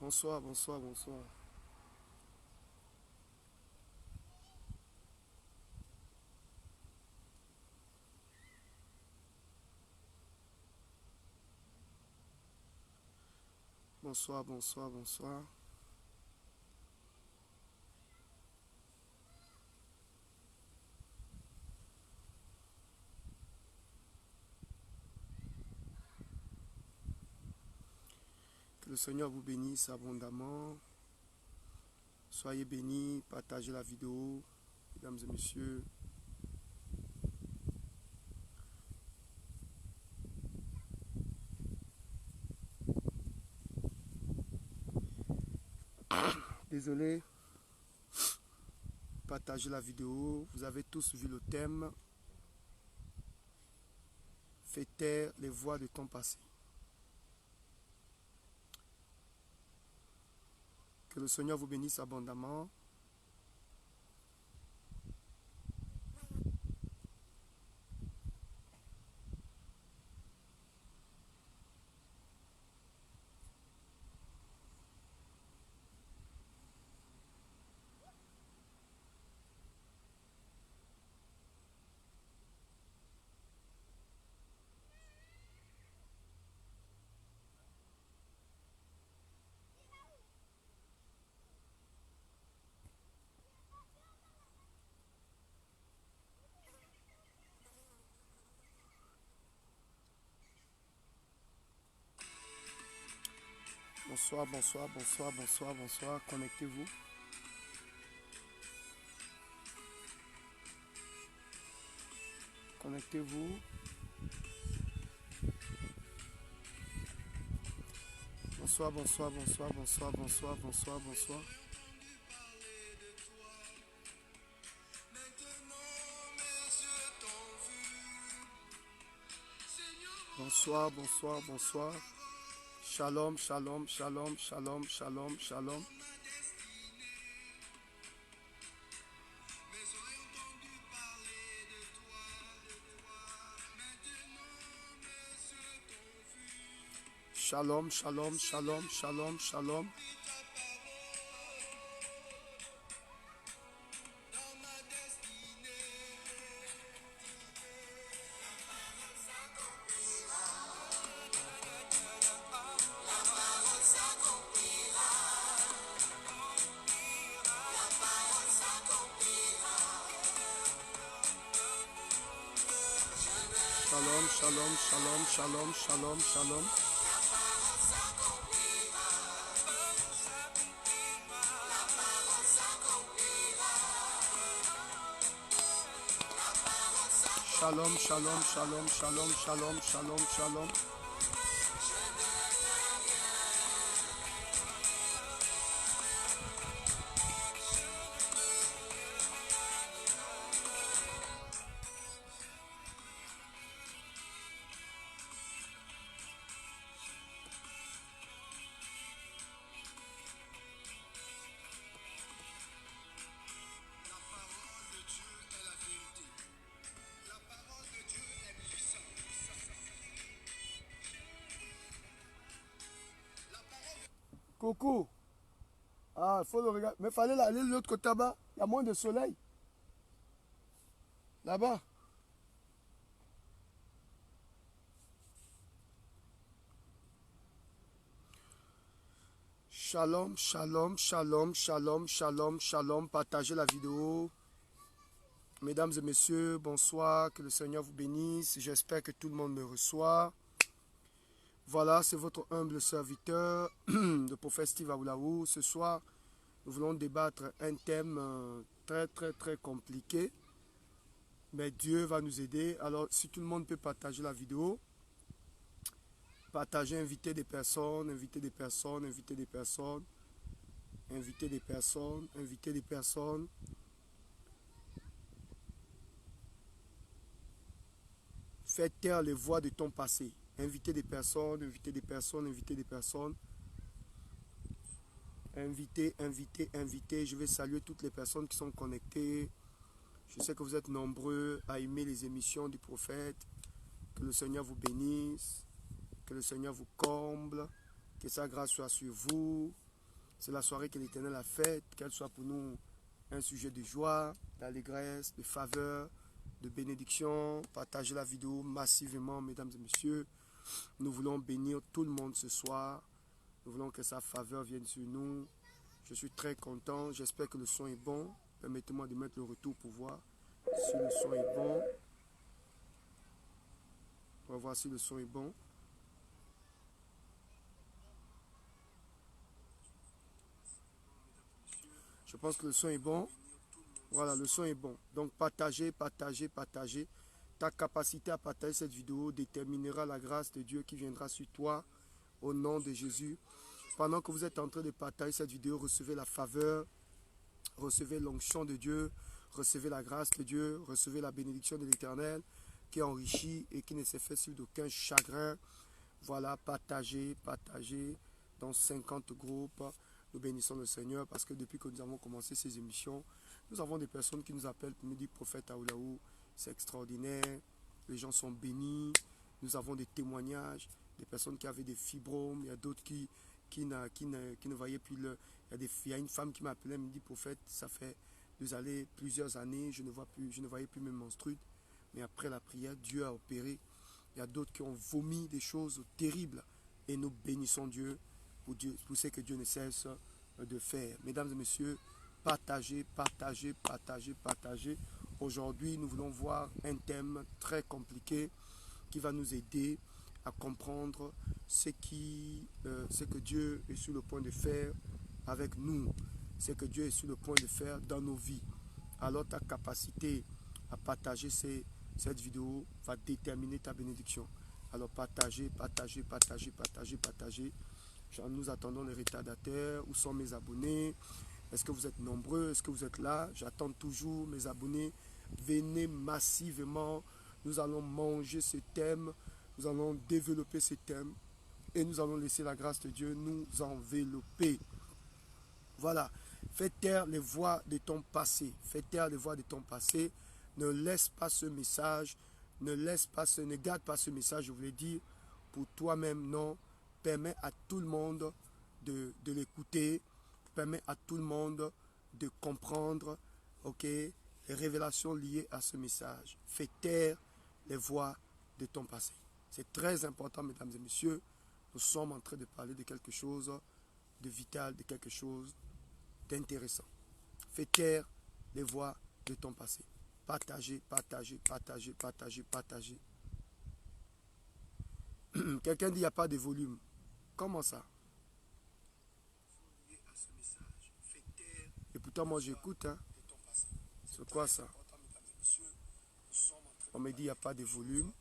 Bonsoir, bonsoir, bonsoir. Bonsoir, bonsoir, bonsoir. Que le Seigneur vous bénisse abondamment. Soyez bénis, partagez la vidéo, mesdames et messieurs. Désolé, partagez la vidéo. Vous avez tous vu le thème. Fais taire les voix de ton passé. Que le Seigneur vous bénisse abondamment. Bonsoir, bonsoir, bonsoir, bonsoir, bonsoir. Connectez-vous. Connectez-vous. Bonsoir, bonsoir, bonsoir, bonsoir, bonsoir, bonsoir, bonsoir. Bonsoir, bonsoir, bonsoir. Shalom, shalom, shalom, shalom, shalom, shalom. Shalom, shalom, shalom, shalom, shalom. Shalom, shalom, shalom, shalom, shalom, shalom. Shalom, shalom, shalom, shalom, shalom, shalom, shalom. Coucou. Ah, il faut le regarder. Mais il fallait aller de l'autre côté là-bas. Il y a moins de soleil. Là-bas. Shalom, shalom, shalom, shalom, shalom, shalom. Partagez la vidéo. Mesdames et messieurs, bonsoir. Que le Seigneur vous bénisse. J'espère que tout le monde me reçoit. Voilà, c'est votre humble serviteur, le prophète Steve Aoulaou. Ce soir, nous voulons débattre un thème très, très, très compliqué. Mais Dieu va nous aider. Alors, si tout le monde peut partager la vidéo, partager, inviter des personnes, inviter des personnes, inviter des personnes, inviter des personnes, inviter des personnes. Fais taire les voix de ton passé. Inviter des personnes, inviter des personnes, inviter des personnes. Inviter, inviter, inviter. Je vais saluer toutes les personnes qui sont connectées. Je sais que vous êtes nombreux à aimer les émissions du prophète. Que le Seigneur vous bénisse. Que le Seigneur vous comble. Que sa grâce soit sur vous. C'est la soirée que l'Éternel a faite, qu'elle soit pour nous un sujet de joie, d'allégresse, de faveur, de bénédiction. Partagez la vidéo massivement, mesdames et messieurs. Nous voulons bénir tout le monde ce soir. Nous voulons que sa faveur vienne sur nous. Je suis très content. J'espère que le son est bon. Permettez-moi de mettre le retour pour voir si le son est bon. On va voir si le son est bon. Je pense que le son est bon. Voilà, le son est bon. Donc partagez, partagez, partagez. Ta capacité à partager cette vidéo déterminera la grâce de Dieu qui viendra sur toi au nom de Jésus. Pendant que vous êtes en train de partager cette vidéo, recevez la faveur, recevez l'onction de Dieu, recevez la grâce de Dieu, recevez la bénédiction de l'Éternel qui enrichit et qui ne s'est fait suivre d'aucun chagrin. Voilà, partagez, partagez dans 50 groupes. Nous bénissons le Seigneur parce que depuis que nous avons commencé ces émissions, nous avons des personnes qui nous appellent pour nous dire prophète Aoulaou, c'est extraordinaire, les gens sont bénis, nous avons des témoignages, des personnes qui avaient des fibromes, il y a d'autres qui ne voyaient plus le... Il y a une femme qui m'a appelé, elle me dit prophète, ça fait plusieurs années, je ne voyais plus mes menstrues, mais après la prière, Dieu a opéré. Il y a d'autres qui ont vomi des choses terribles et nous bénissons Dieu pour ce que Dieu ne cesse de faire. Mesdames et messieurs, partagez, partagez, partagez, partagez. Aujourd'hui, nous voulons voir un thème très compliqué qui va nous aider à comprendre ce que Dieu est sur le point de faire avec nous, ce que Dieu est sur le point de faire dans nos vies. Alors ta capacité à partager cette vidéo va déterminer ta bénédiction. Alors partagez, partagez, partagez, partagez, partagez. Nous attendons les retardataires. Où sont mes abonnés? Est-ce que vous êtes nombreux? Est-ce que vous êtes là? J'attends toujours mes abonnés. Venez massivement. Nous allons manger ce thème. Nous allons développer ce thème. Et nous allons laisser la grâce de Dieu nous envelopper. Voilà. Fais taire les voix de ton passé. Fais taire les voix de ton passé. Ne laisse pas ce message. Ne garde pas ce message, je voulais dire, pour toi-même, non. Permets à tout le monde de l'écouter. Permets à tout le monde de comprendre, ok, les révélations liées à ce message. Fais taire les voix de ton passé. C'est très important, mesdames et messieurs. Nous sommes en train de parler de quelque chose de vital, de quelque chose d'intéressant. Fais taire les voix de ton passé. Partagez, partagez, partagez, partagez, partagez. Quelqu'un dit qu'il n'y a pas de volume. Comment ça? Et pourtant, moi, j'écoute. Hein. C'est quoi ça? On me dit qu'il n'y a pas de volume.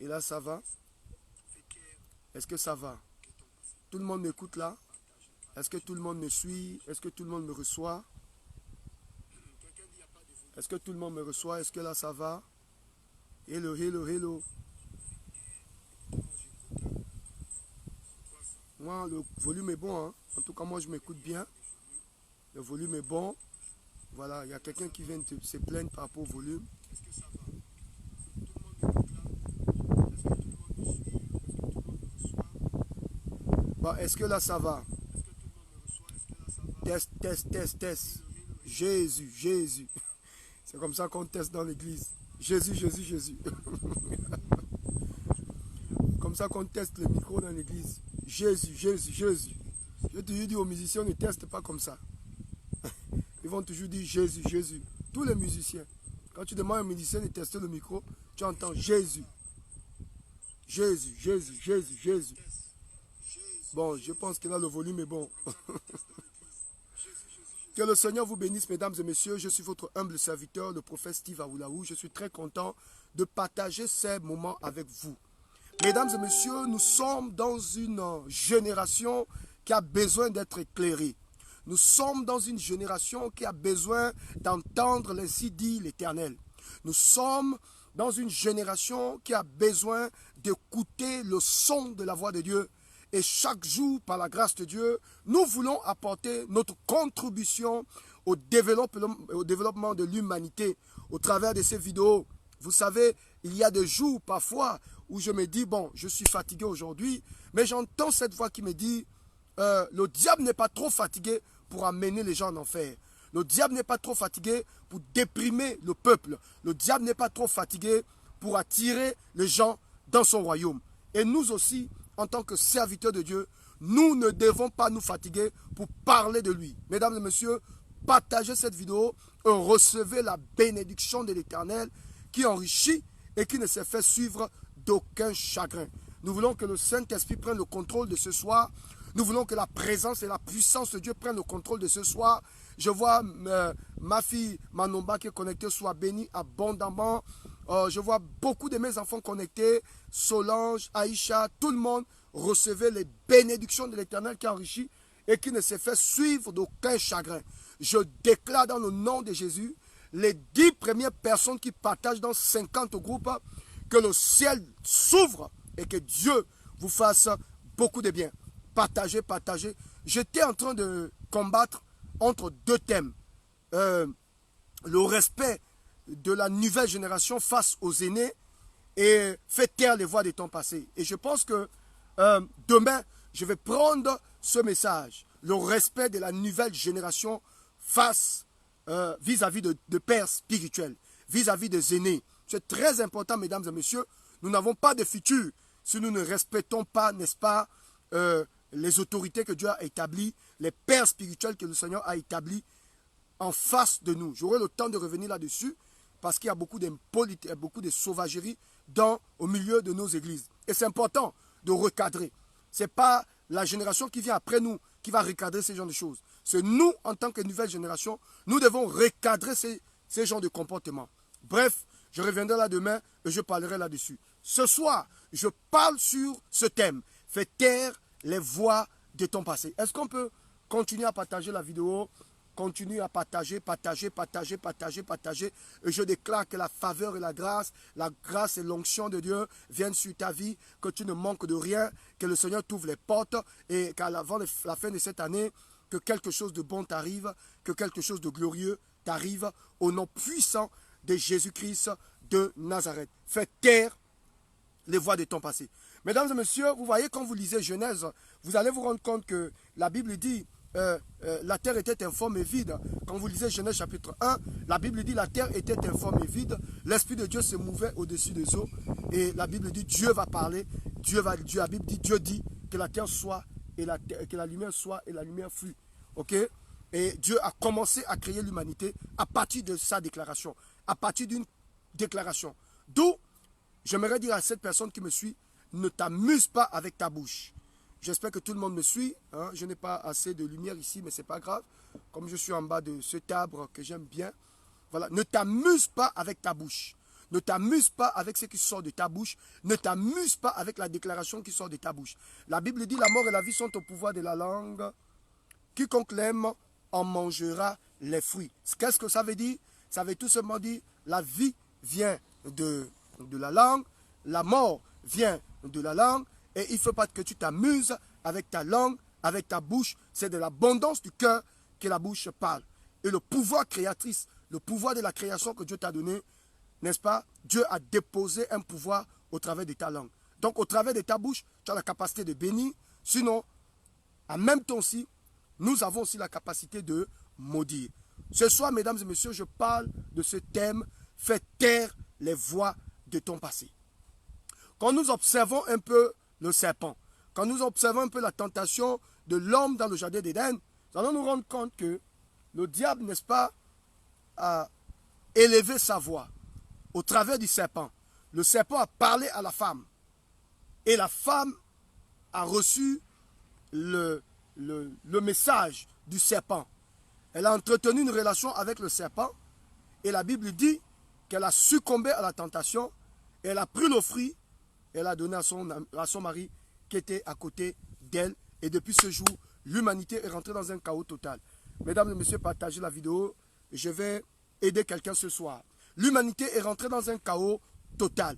Et là, ça va? Est-ce que ça va? Tout le monde m'écoute là? Est-ce que tout le monde me suit? Est-ce que tout le monde me reçoit? Est-ce que tout le monde me reçoit? Est-ce que là, ça va? Hello, hello, hello. Moi, le volume est bon. Hein? En tout cas, moi, je m'écoute bien. Le volume est bon. Voilà, il y a quelqu'un qui vient de se plaindre par rapport au volume. Est-ce que ça va? Tout le monde m'écoute là? Est-ce que tout le monde me suit? Est-ce que tout le monde me reçoit? Bon, est-ce que là, ça va? Est-ce que tout le monde me reçoit? Est-ce que là, ça va? Test, test, test, test. Jésus, Jésus. C'est comme ça qu'on teste dans l'église. Jésus, Jésus, Jésus. Comme ça qu'on teste le micro dans l'église. Jésus, Jésus, Jésus. Je te dis aux musiciens, ne teste pas comme ça. Ils vont toujours dire Jésus, Jésus. Tous les musiciens. Quand tu demandes à un musicien de tester le micro, tu entends Jésus. Jésus, Jésus, Jésus, Jésus. Bon, je pense que là, le volume est bon. Que le Seigneur vous bénisse, mesdames et messieurs. Je suis votre humble serviteur, le prophète Steve Aoulaou. Je suis très content de partager ces moments avec vous. Mesdames et messieurs, nous sommes dans une génération qui a besoin d'être éclairée. Nous sommes dans une génération qui a besoin d'entendre l'ainsi dit l'Éternel. Nous sommes dans une génération qui a besoin d'écouter le son de la voix de Dieu. Et chaque jour, par la grâce de Dieu, nous voulons apporter notre contribution au développement de l'humanité au travers de ces vidéos. Vous savez, il y a des jours parfois où je me dis, bon, je suis fatigué aujourd'hui, mais j'entends cette voix qui me dit, le diable n'est pas trop fatigué pour amener les gens en enfer. Le diable n'est pas trop fatigué pour déprimer le peuple. Le diable n'est pas trop fatigué pour attirer les gens dans son royaume. Et nous aussi, en tant que serviteurs de Dieu, nous ne devons pas nous fatiguer pour parler de lui. Mesdames et messieurs, partagez cette vidéo et recevez la bénédiction de l'Éternel qui enrichit et qui ne se fait suivre d'aucun chagrin. Nous voulons que le Saint-Esprit prenne le contrôle de ce soir. Nous voulons que la présence et la puissance de Dieu prennent le contrôle de ce soir. Je vois ma fille Manomba qui est connectée, soit bénie abondamment. Je vois beaucoup de mes enfants connectés. Solange, Aïcha, tout le monde. Recevez les bénédictions de l'Éternel qui enrichit et qui ne se fait suivre d'aucun chagrin. Je déclare dans le nom de Jésus, les 10 premières personnes qui partagent dans 50 groupes, que le ciel s'ouvre et que Dieu vous fasse beaucoup de bien. Partagez, partagez. J'étais en train de combattre entre deux thèmes. Le respect de la nouvelle génération face aux aînés et fait taire les voix des temps passés. Et je pense que demain, je vais prendre ce message. Le respect de la nouvelle génération face vis-à-vis de pères spirituels, vis-à-vis des aînés. C'est très important, mesdames et messieurs. Nous n'avons pas de futur si nous ne respectons pas, n'est-ce pas, les autorités que Dieu a établies, les pères spirituels que le Seigneur a établis en face de nous. J'aurai le temps de revenir là-dessus parce qu'il y a beaucoup de sauvagerie au milieu de nos églises. Et c'est important de recadrer. Ce n'est pas la génération qui vient après nous qui va recadrer ces genres de choses. C'est nous, en tant que nouvelle génération, nous devons recadrer ces genres de comportements. Bref, je reviendrai là demain et je parlerai là-dessus. Ce soir, je parle sur ce thème. Fais taire les voix de ton passé. Est-ce qu'on peut continuer à partager la vidéo? Continue à partager, partager, partager, partager, partager. Et je déclare que la faveur et la grâce et l'onction de Dieu viennent sur ta vie, que tu ne manques de rien, que le Seigneur t'ouvre les portes et qu'avant la fin de cette année, que quelque chose de bon t'arrive, que quelque chose de glorieux t'arrive au nom puissant de Jésus-Christ de Nazareth. Fais taire les voix de ton passé. Mesdames et messieurs, vous voyez quand vous lisez Genèse, vous allez vous rendre compte que la Bible dit la terre était informe et vide. Quand vous lisez Genèse chapitre 1, la Bible dit la terre était informe et vide. L'Esprit de Dieu se mouvait au-dessus des eaux. Et la Bible dit Dieu va parler. La Bible dit Dieu dit que la terre soit et que la lumière soit et la lumière fut. Ok? Et Dieu a commencé à créer l'humanité à partir de sa déclaration. À partir d'une déclaration. D'où, j'aimerais dire à cette personne qui me suit, ne t'amuse pas avec ta bouche. J'espère que tout le monde me suit. Hein. Je n'ai pas assez de lumière ici, mais ce n'est pas grave. Comme je suis en bas de cet arbre que j'aime bien. Voilà. Ne t'amuse pas avec ta bouche. Ne t'amuse pas avec ce qui sort de ta bouche. Ne t'amuse pas avec la déclaration qui sort de ta bouche. La Bible dit la mort et la vie sont au pouvoir de la langue. Quiconque l'aime en mangera les fruits. Qu'est-ce que ça veut dire? Ça veut tout simplement dire la vie vient de la langue. La mort vient de la langue. Et il ne faut pas que tu t'amuses avec ta langue, avec ta bouche. C'est de l'abondance du cœur que la bouche parle. Et le pouvoir créatrice, le pouvoir de la création que Dieu t'a donné, n'est-ce pas? Dieu a déposé un pouvoir au travers de ta langue. Donc, au travers de ta bouche, tu as la capacité de bénir. Sinon, en même temps aussi, nous avons aussi la capacité de maudire. Ce soir, mesdames et messieurs, je parle de ce thème. Fais taire les voix de ton passé. Quand nous observons un peu le serpent, quand nous observons un peu la tentation de l'homme dans le jardin d'Éden, nous allons nous rendre compte que le diable, n'est-ce pas, a élevé sa voix au travers du serpent. Le serpent a parlé à la femme et la femme a reçu le message du serpent. Elle a entretenu une relation avec le serpent et la Bible dit qu'elle a succombé à la tentation et elle a pris le fruit. Elle a donné à son mari qui était à côté d'elle. Et depuis ce jour, l'humanité est rentrée dans un chaos total. Mesdames et messieurs, partagez la vidéo. Je vais aider quelqu'un ce soir. L'humanité est rentrée dans un chaos total.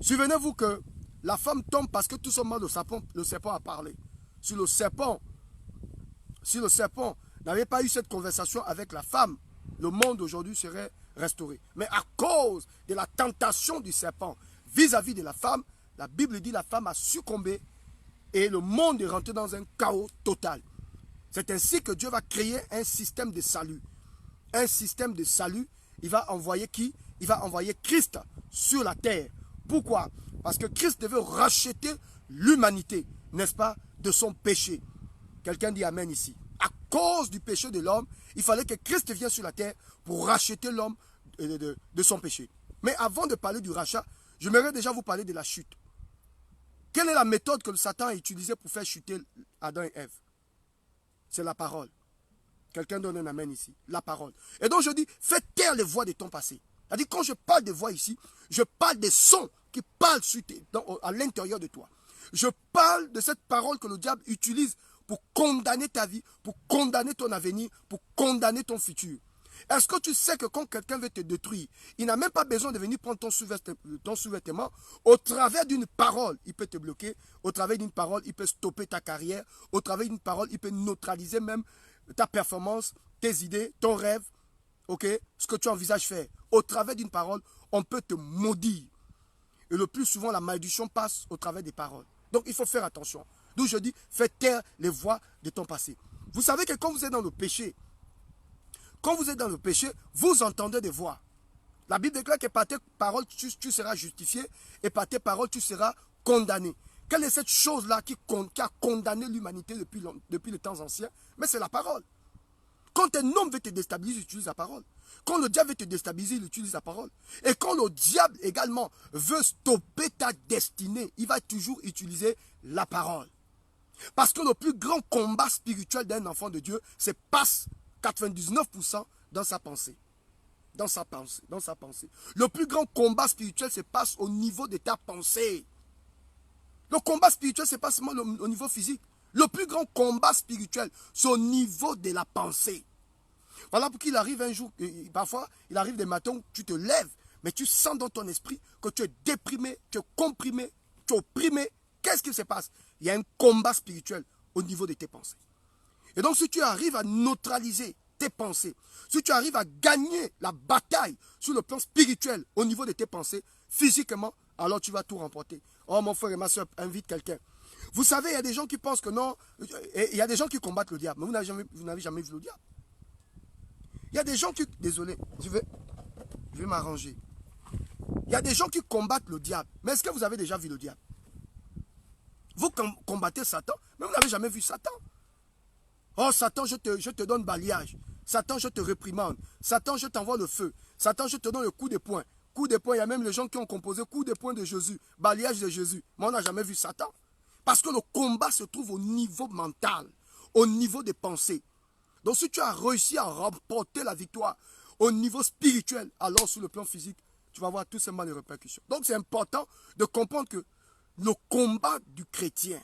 Souvenez-vous que la femme tombe parce que tout simplement le serpent a parlé. Si le serpent n'avait pas eu cette conversation avec la femme, le monde aujourd'hui serait restauré. Mais à cause de la tentation du serpent, vis-à-vis de la femme, la Bible dit que la femme a succombé et le monde est rentré dans un chaos total. C'est ainsi que Dieu va créer un système de salut. Un système de salut. Il va envoyer qui? Il va envoyer Christ sur la terre. Pourquoi? Parce que Christ devait racheter l'humanité, n'est-ce pas, de son péché. Quelqu'un dit Amen ici. À cause du péché de l'homme, il fallait que Christ vienne sur la terre pour racheter l'homme de son péché. Mais avant de parler du rachat, j'aimerais déjà vous parler de la chute. Quelle est la méthode que le Satan a utilisée pour faire chuter Adam et Ève? C'est la parole. Quelqu'un donne un amen ici. La parole. Et donc je dis, fais taire les voix de ton passé. C'est-à-dire, quand je parle des voix ici, je parle des sons qui parlent à l'intérieur de toi. Je parle de cette parole que le diable utilise pour condamner ta vie, pour condamner ton avenir, pour condamner ton futur. Est-ce que tu sais que quand quelqu'un veut te détruire, il n'a même pas besoin de venir prendre ton sous-vêtement. Au travers d'une parole, il peut te bloquer. Au travers d'une parole, il peut stopper ta carrière. Au travers d'une parole, il peut neutraliser même ta performance, tes idées, ton rêve, ce que tu envisages faire. Au travers d'une parole, on peut te maudire. Et le plus souvent, la malédiction passe au travers des paroles. Donc, il faut faire attention. D'où je dis, fais taire les voix de ton passé. Vous savez que quand vous êtes dans le péché, vous entendez des voix. La Bible déclare que par tes paroles, tu seras justifié et par tes paroles, tu seras condamné. Quelle est cette chose-là qui a condamné l'humanité depuis les temps anciens? Mais c'est la parole. Quand un homme veut te déstabiliser, il utilise la parole. Quand le diable veut te déstabiliser, il utilise la parole. Et quand le diable également veut stopper ta destinée, il va toujours utiliser la parole. Parce que le plus grand combat spirituel d'un enfant de Dieu, c'est passe 99% dans sa pensée. Dans sa pensée. Le plus grand combat spirituel se passe au niveau de ta pensée. Le combat spirituel, ce n'est pas seulement au niveau physique. Le plus grand combat spirituel, c'est au niveau de la pensée. Voilà pour qu'il arrive un jour, parfois, il arrive des matins où tu te lèves, mais tu sens dans ton esprit que tu es déprimé, tu es comprimé, tu es opprimé. Qu'est-ce qui se passe? Il y a un combat spirituel au niveau de tes pensées. Et donc, si tu arrives à neutraliser tes pensées, si tu arrives à gagner la bataille sur le plan spirituel au niveau de tes pensées, physiquement, alors tu vas tout remporter. Oh, mon frère et ma soeur, invite quelqu'un. Vous savez, il y a des gens qui pensent que non, il y a des gens qui combattent le diable, mais vous n'avez jamais vu le diable. Il y a des gens qui... Désolé, je vais m'arranger. Il y a des gens qui combattent le diable, mais est-ce que vous avez déjà vu le diable? Vous combattez Satan, mais vous n'avez jamais vu Satan. Oh, Satan, je te donne balayage. Satan, je te réprimande. Satan, je t'envoie le feu. Satan, je te donne le coup de poing. Coup de poing, il y a même les gens qui ont composé coup de poing de Jésus, balayage de Jésus. Mais on n'a jamais vu Satan. Parce que le combat se trouve au niveau mental, au niveau des pensées. Donc si tu as réussi à remporter la victoire au niveau spirituel, alors sur le plan physique, tu vas avoir tout simplement les répercussions. Donc c'est important de comprendre que le combat du chrétien,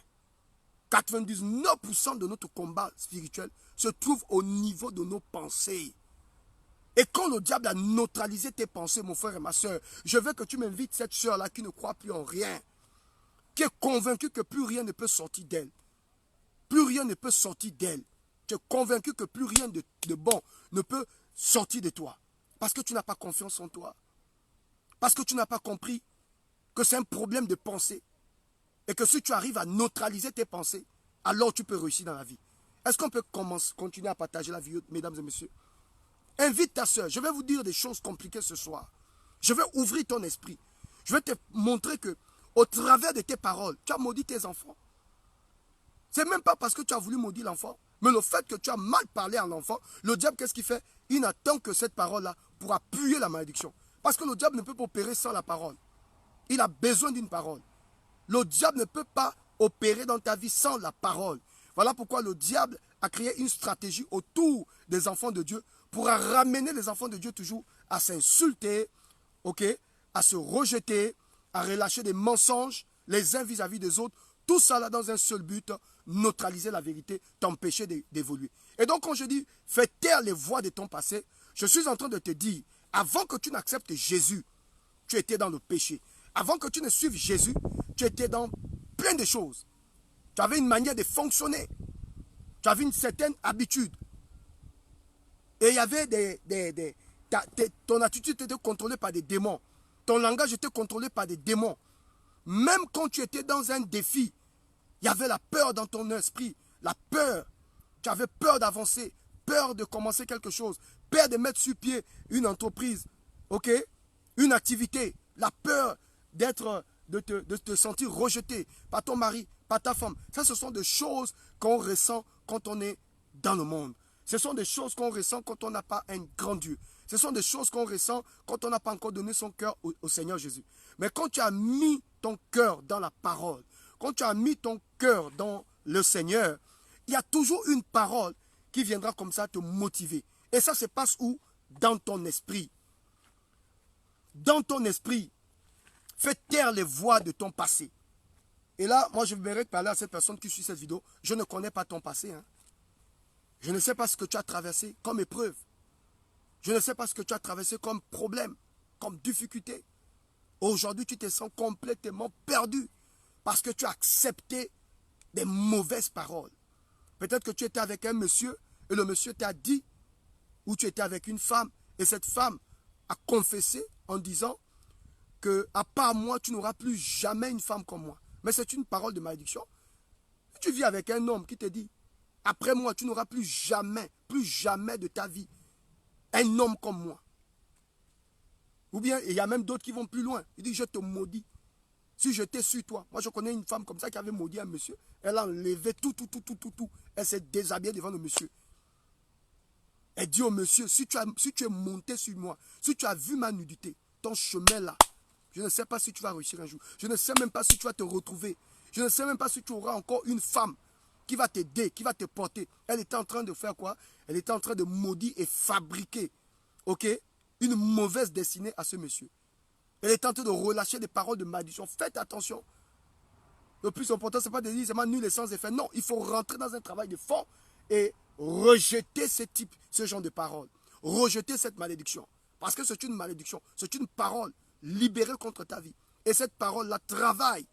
99% de notre combat spirituel se trouve au niveau de nos pensées. Et quand le diable a neutralisé tes pensées, mon frère et ma soeur, je veux que tu m'invites cette soeur-là qui ne croit plus en rien, qui est convaincue que plus rien ne peut sortir d'elle. Plus rien ne peut sortir d'elle. Tu es convaincu que plus rien de bon ne peut sortir de toi. Parce que tu n'as pas confiance en toi. Parce que tu n'as pas compris que c'est un problème de pensée. Et que si tu arrives à neutraliser tes pensées, alors tu peux réussir dans la vie. Est-ce qu'on peut continuer à partager la vie, mesdames et messieurs? Invite ta soeur. Je vais vous dire des choses compliquées ce soir. Je vais ouvrir ton esprit. Je vais te montrer que au travers de tes paroles, tu as maudit tes enfants. Ce n'est même pas parce que tu as voulu maudire l'enfant, mais le fait que tu as mal parlé à l'enfant, le diable, qu'est-ce qu'il fait? Il n'attend que cette parole-là pour appuyer la malédiction. Parce que le diable ne peut pas opérer sans la parole. Il a besoin d'une parole. Le diable ne peut pas opérer dans ta vie sans la parole. Voilà pourquoi le diable a créé une stratégie autour des enfants de Dieu pour ramener les enfants de Dieu toujours à s'insulter, à se rejeter, à relâcher des mensonges les uns vis-à-vis des autres. Tout ça là dans un seul but, neutraliser la vérité, t'empêcher d'évoluer. Et donc quand je dis, fais taire les voix de ton passé, je suis en train de te dire, avant que tu n'acceptes Jésus, tu étais dans le péché. Avant que tu ne suives Jésus, tu étais dans plein de choses. Tu avais une manière de fonctionner. Tu avais une certaine habitude. Et il y avait ton attitude était contrôlée par des démons. Ton langage était contrôlé par des démons. Même quand tu étais dans un défi, Il y avait la peur dans ton esprit. La peur. Tu avais peur d'avancer. Peur de commencer quelque chose. Peur de mettre sur pied une entreprise. Ok? Une activité. La peur de te sentir rejeté par ton mari, par ta femme. Ça, ce sont des choses qu'on ressent quand on est dans le monde. Ce sont des choses qu'on ressent quand on n'a pas un grand Dieu. Ce sont des choses qu'on ressent quand on n'a pas encore donné son cœur au Seigneur Jésus. Mais quand tu as mis ton cœur dans la parole, quand tu as mis ton cœur dans le Seigneur, il y a toujours une parole qui viendra comme ça te motiver. Et ça se passe où? Dans ton esprit. Dans ton esprit. Fais taire les voix de ton passé. Et là, moi, je vais parler à cette personne qui suit cette vidéo. Je ne connais pas ton passé. Hein. Je ne sais pas ce que tu as traversé comme épreuve. Je ne sais pas ce que tu as traversé comme problème, comme difficulté. Aujourd'hui, tu te sens complètement perdu parce que tu as accepté des mauvaises paroles. Peut-être que tu étais avec un monsieur et le monsieur t'a dit, ou tu étais avec une femme et cette femme a confessé en disant que à part moi, tu n'auras plus jamais une femme comme moi. Mais c'est une parole de malédiction. Tu vis avec un homme qui te dit, après moi, tu n'auras plus jamais de ta vie un homme comme moi. Ou bien, il y a même d'autres qui vont plus loin. Il dit, je te maudis. Si j'étais sur toi, moi je connais une femme comme ça qui avait maudit un monsieur. Elle a enlevé tout. Elle s'est déshabillée devant le monsieur. Elle dit au monsieur, si tu es monté sur moi, si tu as vu ma nudité, ton chemin là, je ne sais pas si tu vas réussir un jour. Je ne sais même pas si tu vas te retrouver. Je ne sais même pas si tu auras encore une femme qui va t'aider, qui va te porter. Elle était en train de faire quoi? Elle était en train de maudire et fabriquer, ok, une mauvaise destinée à ce monsieur. Elle est en train de relâcher des paroles de malédiction. Faites attention. Le plus important, ce n'est pas de dire c'est nul et sans effet. Non, il faut rentrer dans un travail de fond et rejeter ce genre de paroles. Rejeter cette malédiction. Parce que c'est une malédiction. C'est une parole libérée contre ta vie. Et cette parole-là travaille.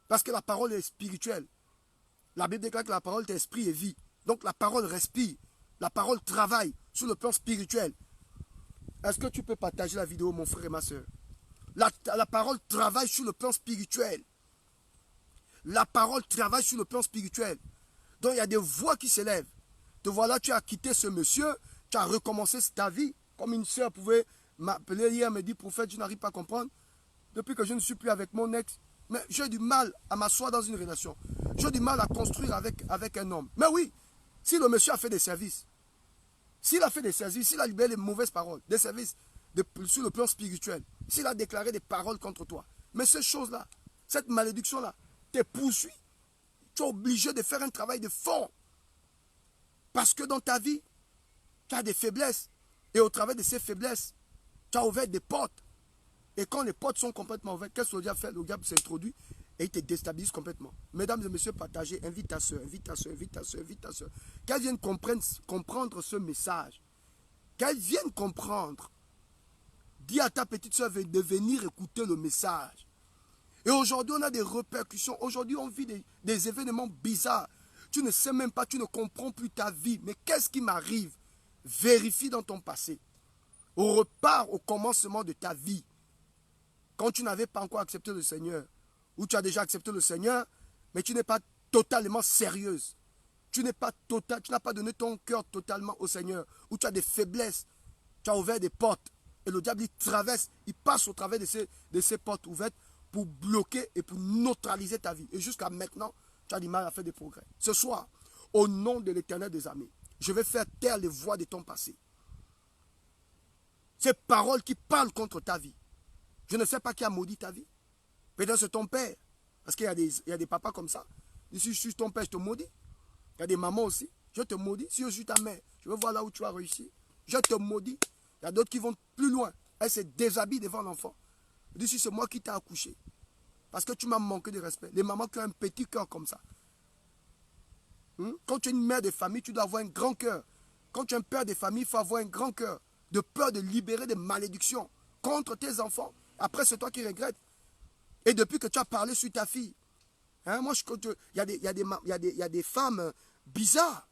Parce que la parole est spirituelle. La Bible déclare que la parole est esprit et vie. Donc la parole respire. La parole travaille sur le plan spirituel. Est-ce que tu peux partager la vidéo, mon frère et ma soeur? La parole travaille sur le plan spirituel. La parole travaille sur le plan spirituel. Donc il y a des voix qui s'élèvent. Te voilà, tu as quitté ce monsieur, tu as recommencé ta vie. Comme une soeur pouvait m'appeler hier, me dire, prophète, je n'arrive pas à comprendre. Depuis que je ne suis plus avec mon ex, mais j'ai du mal à m'asseoir dans une relation. J'ai du mal à construire avec un homme. Mais oui, si le monsieur a fait des services, s'il a fait des services, s'il a libéré les mauvaises paroles, des services sur le plan spirituel, s'il a déclaré des paroles contre toi, mais ces choses-là, cette malédiction-là, te poursuit, tu es obligé de faire un travail de fond. Parce que dans ta vie, tu as des faiblesses. Et au travers de ces faiblesses, tu as ouvert des portes. Et quand les portes sont complètement ouvertes, qu'est-ce que le diable fait? Le diable s'introduit et il te déstabilise complètement. Mesdames et messieurs, partagez, invite ta soeur, invite ta soeur, invite ta soeur, invite ta soeur. Qu'elle vienne comprendre ce message. Qu'elle vienne comprendre. Dis à ta petite soeur de venir écouter le message. Et aujourd'hui, on a des répercussions. Aujourd'hui, on vit des événements bizarres. Tu ne sais même pas, tu ne comprends plus ta vie. Mais qu'est-ce qui m'arrive? Vérifie dans ton passé. On repart au commencement de ta vie. Quand tu n'avais pas encore accepté le Seigneur, ou tu as déjà accepté le Seigneur, mais tu n'es pas totalement sérieuse. Tu n'as pas donné ton cœur totalement au Seigneur, ou tu as des faiblesses, tu as ouvert des portes, et le diable il traverse, il passe au travers de ces portes ouvertes pour bloquer et pour neutraliser ta vie. Et jusqu'à maintenant, tu as du mal à faire des progrès. Ce soir, au nom de l'Éternel des armées, je vais faire taire les voix de ton passé. Ces paroles qui parlent contre ta vie. Je ne sais pas qui a maudit ta vie. Peut-être c'est ton père. Parce qu'il y a des papas comme ça. Si je suis ton père, je te maudis. Il y a des mamans aussi. Je te maudis. Si je suis ta mère, je veux voir là où tu as réussi. Je te maudis. Il y a d'autres qui vont plus loin. Elle se déshabille devant l'enfant. Elle dit, si c'est moi qui t'ai accouché. Parce que tu m'as manqué de respect. Les mamans qui ont un petit cœur comme ça. Quand tu es une mère de famille, tu dois avoir un grand cœur. Quand tu es un père de famille, il faut avoir un grand cœur. De peur de libérer des malédictions contre tes enfants. Après, c'est toi qui regrettes. Et depuis que tu as parlé sur ta fille, moi, il y a des femmes bizarres.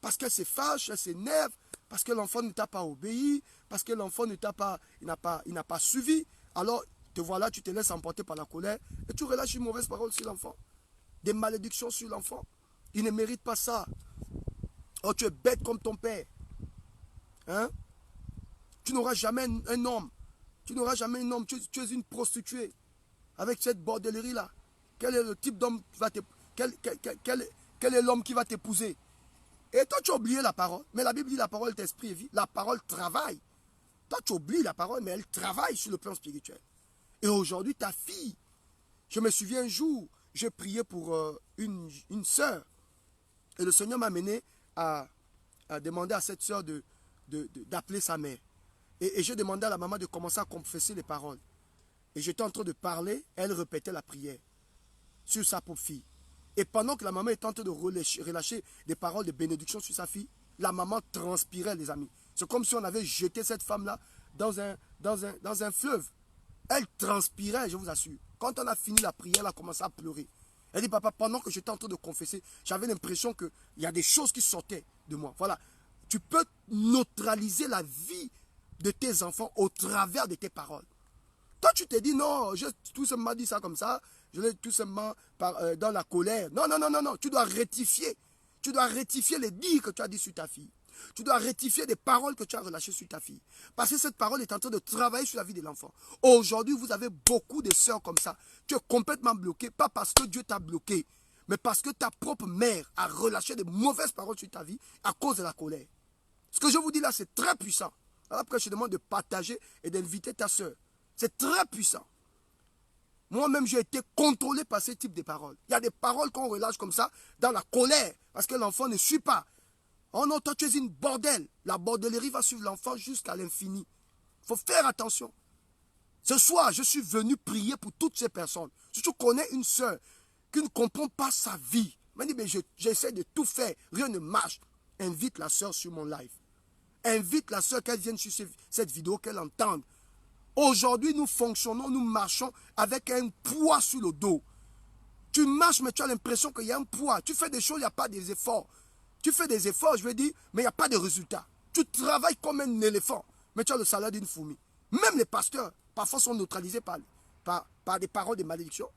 Parce qu'elles se fâchent, elles s'énervent, parce que l'enfant ne t'a pas obéi, parce que l'enfant ne t'a pas, il n'a pas suivi. Alors, te voilà, tu te laisses emporter par la colère et tu relâches une mauvaise parole sur l'enfant. des malédictions sur l'enfant. Il ne mérite pas ça. Oh, tu es bête comme ton père. Hein? Tu n'auras jamais un homme. Tu n'auras jamais un homme. Tu es une prostituée. Avec cette bordellerie-là. Quel est le type d'homme qui va quel est l'homme qui va t'épouser? Et toi, tu as oublié la parole. Mais la Bible dit la parole est esprit et vie. La parole travaille. Toi, tu oublies la parole, mais elle travaille sur le plan spirituel. Et aujourd'hui, ta fille, je me souviens un jour, j'ai prié pour une sœur. Et le Seigneur m'a amené à demander à cette sœur d'appeler sa mère. Et j'ai demandé à la maman de commencer à confesser les paroles. Et j'étais en train de parler, elle répétait la prière sur sa pauvre fille. Et pendant que la maman était en train de relâcher des paroles de bénédiction sur sa fille, la maman transpirait, les amis. C'est comme si on avait jeté cette femme-là dans un fleuve. Elle transpirait, je vous assure. Quand on a fini la prière, elle a commencé à pleurer. Elle dit, papa, pendant que j'étais en train de confesser, j'avais l'impression qu'il y a des choses qui sortaient de moi. Voilà. Tu peux neutraliser la vie de tes enfants au travers de tes paroles. Toi, tu te dis, non, j'ai tout simplement dit ça comme ça. Je l'ai tout simplement dans la colère. Non, non, non, non, non. Tu dois rectifier. Tu dois rectifier les dires que tu as dit sur ta fille. Tu dois rectifier des paroles que tu as relâchées sur ta fille. Parce que cette parole est en train de travailler sur la vie de l'enfant. Aujourd'hui, vous avez beaucoup de sœurs comme ça. Tu es complètement bloqué. Pas parce que Dieu t'a bloqué, mais parce que ta propre mère a relâché de mauvaises paroles sur ta vie à cause de la colère. Ce que je vous dis là, c'est très puissant. Après, je te demande de partager et d'inviter ta sœur. C'est très puissant. Moi-même, j'ai été contrôlé par ce type de paroles. Il y a des paroles qu'on relâche comme ça dans la colère parce que l'enfant ne suit pas. Oh non, toi tu es une bordelle. La bordellerie va suivre l'enfant jusqu'à l'infini. Il faut faire attention. Ce soir, je suis venu prier pour toutes ces personnes. Si tu connais une sœur qui ne comprend pas sa vie, elle dit, mais j'essaie de tout faire, rien ne marche. Invite la sœur sur mon live. Invite la sœur qu'elle vienne sur cette vidéo, qu'elle entende. Aujourd'hui, nous fonctionnons, nous marchons avec un poids sur le dos. Tu marches, mais tu as l'impression qu'il y a un poids. Tu fais des choses, il n'y a pas des efforts. Tu fais des efforts, je veux dire, mais il n'y a pas de résultat. Tu travailles comme un éléphant, mais tu as le salaire d'une fourmi. Même les pasteurs, parfois, sont neutralisés par des paroles de malédiction.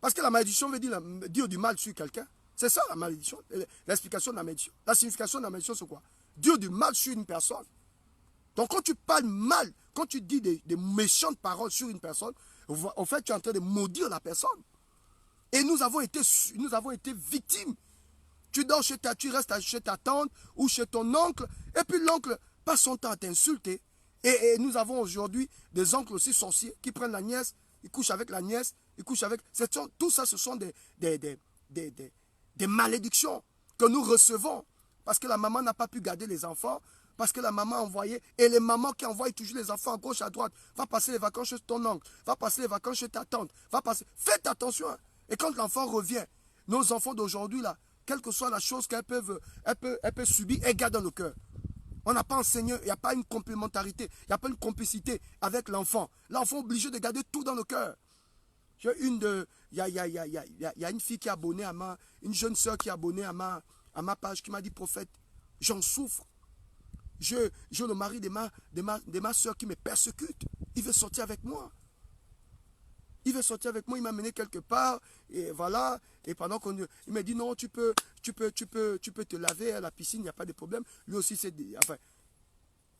Parce que la malédiction veut dire du mal sur quelqu'un. C'est ça la malédiction, l'explication de la malédiction. La signification de la malédiction, c'est quoi? Dire du mal sur une personne. Donc quand tu parles mal, quand tu dis des méchantes paroles sur une personne, en fait, tu es en train de maudire la personne. Et nous avons été victimes. Tu dors tu restes chez ta tante ou chez ton oncle, et puis l'oncle passe son temps à t'insulter. Et nous avons aujourd'hui des oncles aussi sorciers qui prennent la nièce, ils couchent avec la nièce, ils couchent avec... Tout ça, ce sont des malédictions que nous recevons. Parce que la maman n'a pas pu garder les enfants, parce que la maman a envoyé, et les mamans qui envoient toujours les enfants à gauche, à droite, va passer les vacances chez ton oncle, va passer les vacances chez ta tante, faites attention. Et quand l'enfant revient, nos enfants d'aujourd'hui, là, quelle que soit la chose qu'elle peut subir, elle garde dans le cœur. On n'a pas enseigné, il n'y a pas une complémentarité, il n'y a pas une complicité avec l'enfant. L'enfant est obligé de garder tout dans le cœur. Il y a une fille qui est abonnée une jeune soeur qui est abonnée à ma page qui m'a dit, prophète, j'en souffre. J'ai le mari de ma soeur qui me persécute. Il veut sortir avec moi. Il veut sortir avec moi, il m'a mené quelque part, et voilà. Et pendant il m'a dit non, tu peux te laver à la piscine, il n'y a pas de problème. Lui aussi,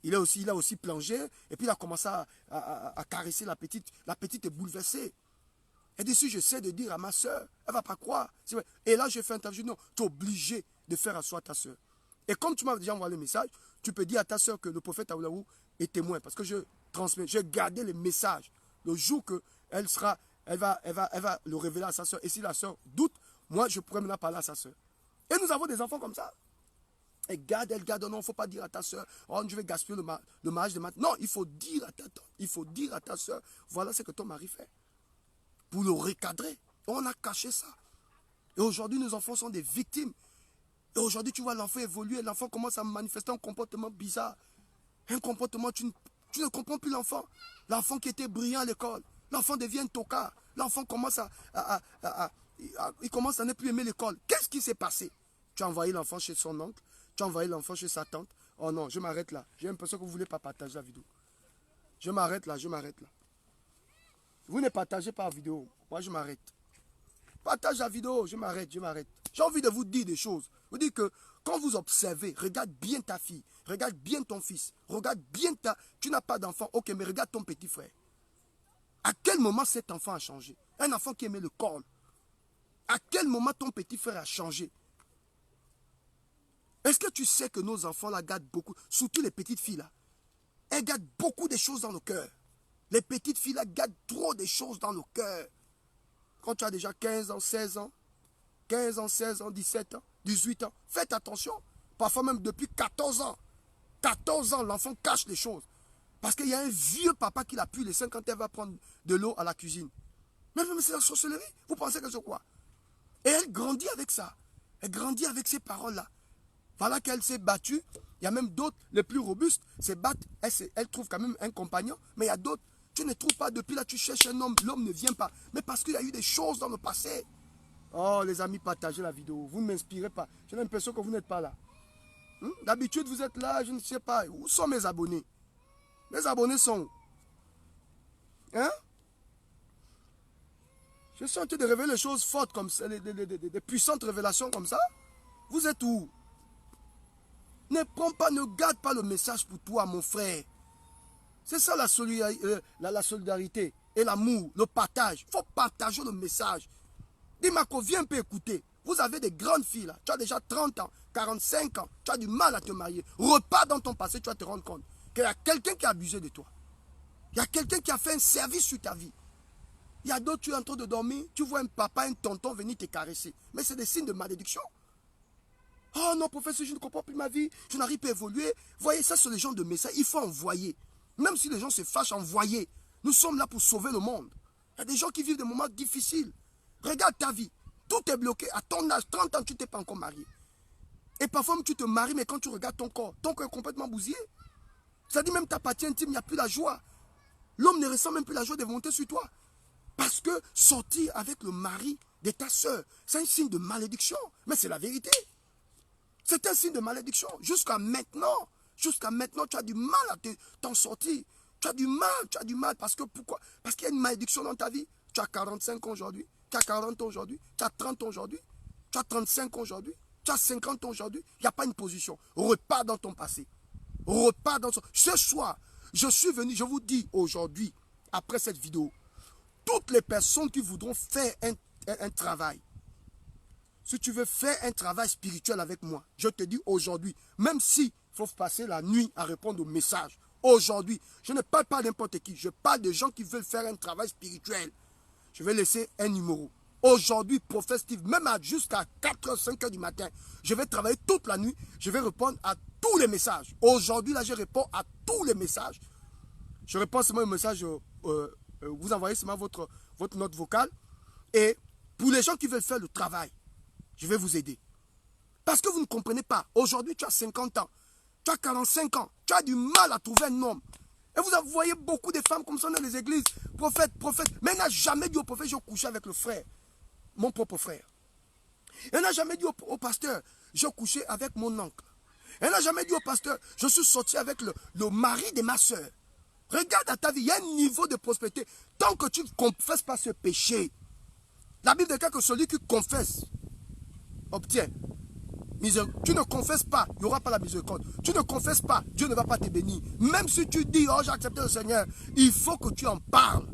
il a aussi plongé, et puis il a commencé à caresser la petite. La petite est bouleversée. Et d'ici, j'essaie de dire à ma soeur, elle ne va pas croire. Et là, j'ai fait un interview, non, tu es obligé de faire asseoir ta soeur. Et comme tu m'as déjà envoyé le message, tu peux dire à ta soeur que le prophète Aoulaou est témoin, parce que j'ai gardé le message. Le jour qu'elle va le révéler à sa soeur. Et si la soeur doute, moi, je pourrais maintenant parler à sa soeur. Et nous avons des enfants comme ça. Elle garde, non, il ne faut pas dire à ta soeur, oh, je vais gaspiller le mariage de ma... Non, il faut dire à ta tante, il faut dire à ta soeur, voilà ce que ton mari fait. Pour le recadrer. On a caché ça. Et aujourd'hui, nos enfants sont des victimes. Et aujourd'hui, tu vois l'enfant évoluer, l'enfant commence à manifester un comportement bizarre. Un comportement, tu ne comprends plus l'enfant. L'enfant qui était brillant à l'école. L'enfant devient un tocard. L'enfant commence il commence à ne plus aimer l'école. Qu'est-ce qui s'est passé? Tu as envoyé l'enfant chez son oncle. Tu as envoyé l'enfant chez sa tante. Oh non, je m'arrête là. J'ai l'impression que vous ne voulez pas partager la vidéo. Je m'arrête là. Vous ne partagez pas la vidéo. Moi, je m'arrête. Partage la vidéo, je m'arrête, je m'arrête. J'ai envie de vous dire des choses. Vous dites que quand vous observez, regarde bien ta fille, regarde bien ton fils, regarde bien ta... Tu n'as pas d'enfant, ok, mais regarde ton petit frère. À quel moment cet enfant a changé? Un enfant qui aimait le corps. À quel moment ton petit frère a changé? Est-ce que tu sais que nos enfants là gardent beaucoup, surtout les petites filles là, elles gardent beaucoup de choses dans le cœur. Les petites filles là gardent trop de choses dans le cœur. Quand tu as déjà 15 ans, 16 ans, 15 ans, 16 ans, 17 ans, 18 ans, faites attention. Parfois même depuis 14 ans. 14 ans, l'enfant cache les choses. Parce qu'il y a un vieux papa qui l'a pu laisser quand elle va prendre de l'eau à la cuisine. Mais c'est la sorcellerie. Vous pensez que c'est quoi? Et elle grandit avec ça. Elle grandit avec ces paroles-là. Voilà qu'elle s'est battue. Il y a même d'autres, les plus robustes, se battent. Elle trouve quand même un compagnon. Mais il y a d'autres, tu ne trouves pas. Depuis là, tu cherches un homme. L'homme ne vient pas. Mais parce qu'il y a eu des choses dans le passé. Oh, les amis, partagez la vidéo. Vous ne m'inspirez pas. J'ai l'impression que vous n'êtes pas là. D'habitude, vous êtes là, je ne sais pas. Où sont mes abonnés? Mes abonnés sont où? Hein? Je suis en train de révéler des choses fortes comme ça, des puissantes révélations comme ça. Vous êtes où? Ne prends pas, ne garde pas le message pour toi, mon frère. C'est ça la solidarité et l'amour, le partage. Il faut partager le message. Dis Marco, viens un peu écouter. Vous avez des grandes filles là. Tu as déjà 30 ans, 45 ans. Tu as du mal à te marier. Repars dans ton passé, tu vas te rendre compte qu'il y a quelqu'un qui a abusé de toi. Il y a quelqu'un qui a fait un service sur ta vie. Il y a d'autres, tu es en train de dormir, tu vois un papa, un tonton venir te caresser. Mais c'est des signes de malédiction. Oh non, professeur, je ne comprends plus ma vie, je n'arrive pas à évoluer. Voyez, ça, c'est les gens de messages. Il faut envoyer. Même si les gens se fâchent, envoyer. Nous sommes là pour sauver le monde. Il y a des gens qui vivent des moments difficiles. Regarde ta vie. Tout est bloqué. À ton âge, 30 ans, tu ne t'es pas encore marié. Et parfois, tu te maries, mais quand tu regardes ton corps est complètement bousillé. C'est-à-dire même ta partie intime, il n'y a plus la joie. L'homme ne ressent même plus la joie de monter sur toi. Parce que sortir avec le mari de ta soeur, c'est un signe de malédiction. Mais c'est la vérité. C'est un signe de malédiction. Jusqu'à maintenant, tu as du mal à t'en sortir. Tu as du mal. Parce que pourquoi? Parce qu'il y a une malédiction dans ta vie. Tu as 45 ans aujourd'hui, tu as 40 ans aujourd'hui, tu as 30 ans aujourd'hui, tu as 35 ans aujourd'hui, tu as 50 ans aujourd'hui. Il n'y a pas une position. Repars dans ton passé. Repars dans ton... Ce soir, je suis venu, je vous dis aujourd'hui, après cette vidéo, toutes les personnes qui voudront faire un travail, si tu veux faire un travail spirituel avec moi, je te dis aujourd'hui, même s'il faut passer la nuit à répondre aux messages, aujourd'hui, je ne parle pas n'importe qui, je parle de gens qui veulent faire un travail spirituel. Je vais laisser un numéro. Aujourd'hui, Prophète Steve, même jusqu'à 4h, 5h du matin, je vais travailler toute la nuit, je vais répondre à tous les messages. Aujourd'hui, là, je réponds à tous les messages. Je réponds seulement aux messages, vous envoyez seulement votre note vocale. Et pour les gens qui veulent faire le travail, je vais vous aider. Parce que vous ne comprenez pas. Aujourd'hui, tu as 50 ans. Tu as 45 ans. Tu as du mal à trouver un homme. Et vous voyez beaucoup de femmes comme ça dans les églises. Prophète. Mais elle n'a jamais dit au prophète, je couchais avec le frère. Mon propre frère. Elle n'a jamais dit au pasteur, je couchais avec mon oncle. Elle n'a jamais dit au pasteur, je suis sorti avec le mari de ma soeur. Regarde à ta vie, il y a un niveau de prospérité. Tant que tu ne confesses pas ce péché, la Bible dit que celui qui confesse obtient. Tu ne confesses pas, il n'y aura pas la miséricorde. Tu ne confesses pas, Dieu ne va pas te bénir. Même si tu dis, oh j'ai accepté le Seigneur, il faut que tu en parles.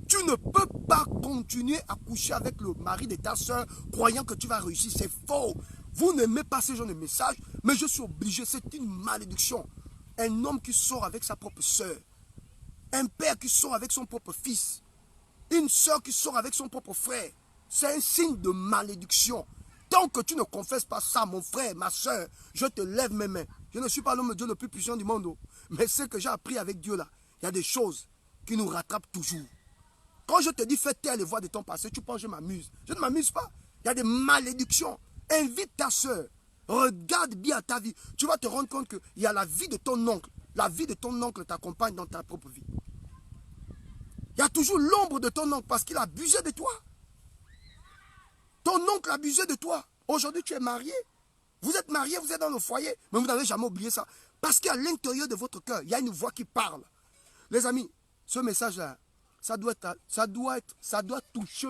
Tu ne peux pas continuer à coucher avec le mari de ta soeur croyant que tu vas réussir. C'est faux. Vous n'aimez pas ce genre de message, mais je suis obligé, c'est une malédiction. Un homme qui sort avec sa propre soeur. Un père qui sort avec son propre fils. Une soeur qui sort avec son propre frère. C'est un signe de malédiction. Tant que tu ne confesses pas ça, mon frère, ma soeur, je te lève mes mains. Je ne suis pas l'homme de Dieu le plus puissant du monde. Mais ce que j'ai appris avec Dieu là, il y a des choses qui nous rattrapent toujours. Quand je te dis fais taire les voix de ton passé, tu penses que je m'amuse. Je ne m'amuse pas. Il y a des malédictions. Invite ta soeur. Regarde bien ta vie. Tu vas te rendre compte qu'il y a la vie de ton oncle. La vie de ton oncle t'accompagne dans ta propre vie. Il y a toujours l'ombre de ton oncle parce qu'il a abusé de toi. Ton oncle a abusé de toi. Aujourd'hui, tu es marié. Vous êtes marié, vous êtes dans le foyer. Mais vous n'avez jamais oublié ça. Parce qu'à l'intérieur de votre cœur, il y a une voix qui parle. Les amis, ce message-là, ça doit toucher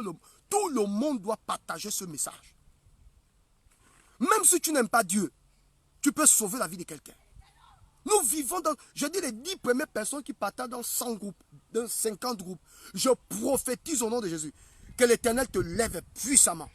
Tout le monde doit partager ce message. Même si tu n'aimes pas Dieu, tu peux sauver la vie de quelqu'un. Nous vivons dans, je dis les 10 premières personnes qui partagent dans 100 groupes, dans 50 groupes. Je prophétise au nom de Jésus que l'Éternel te lève puissamment.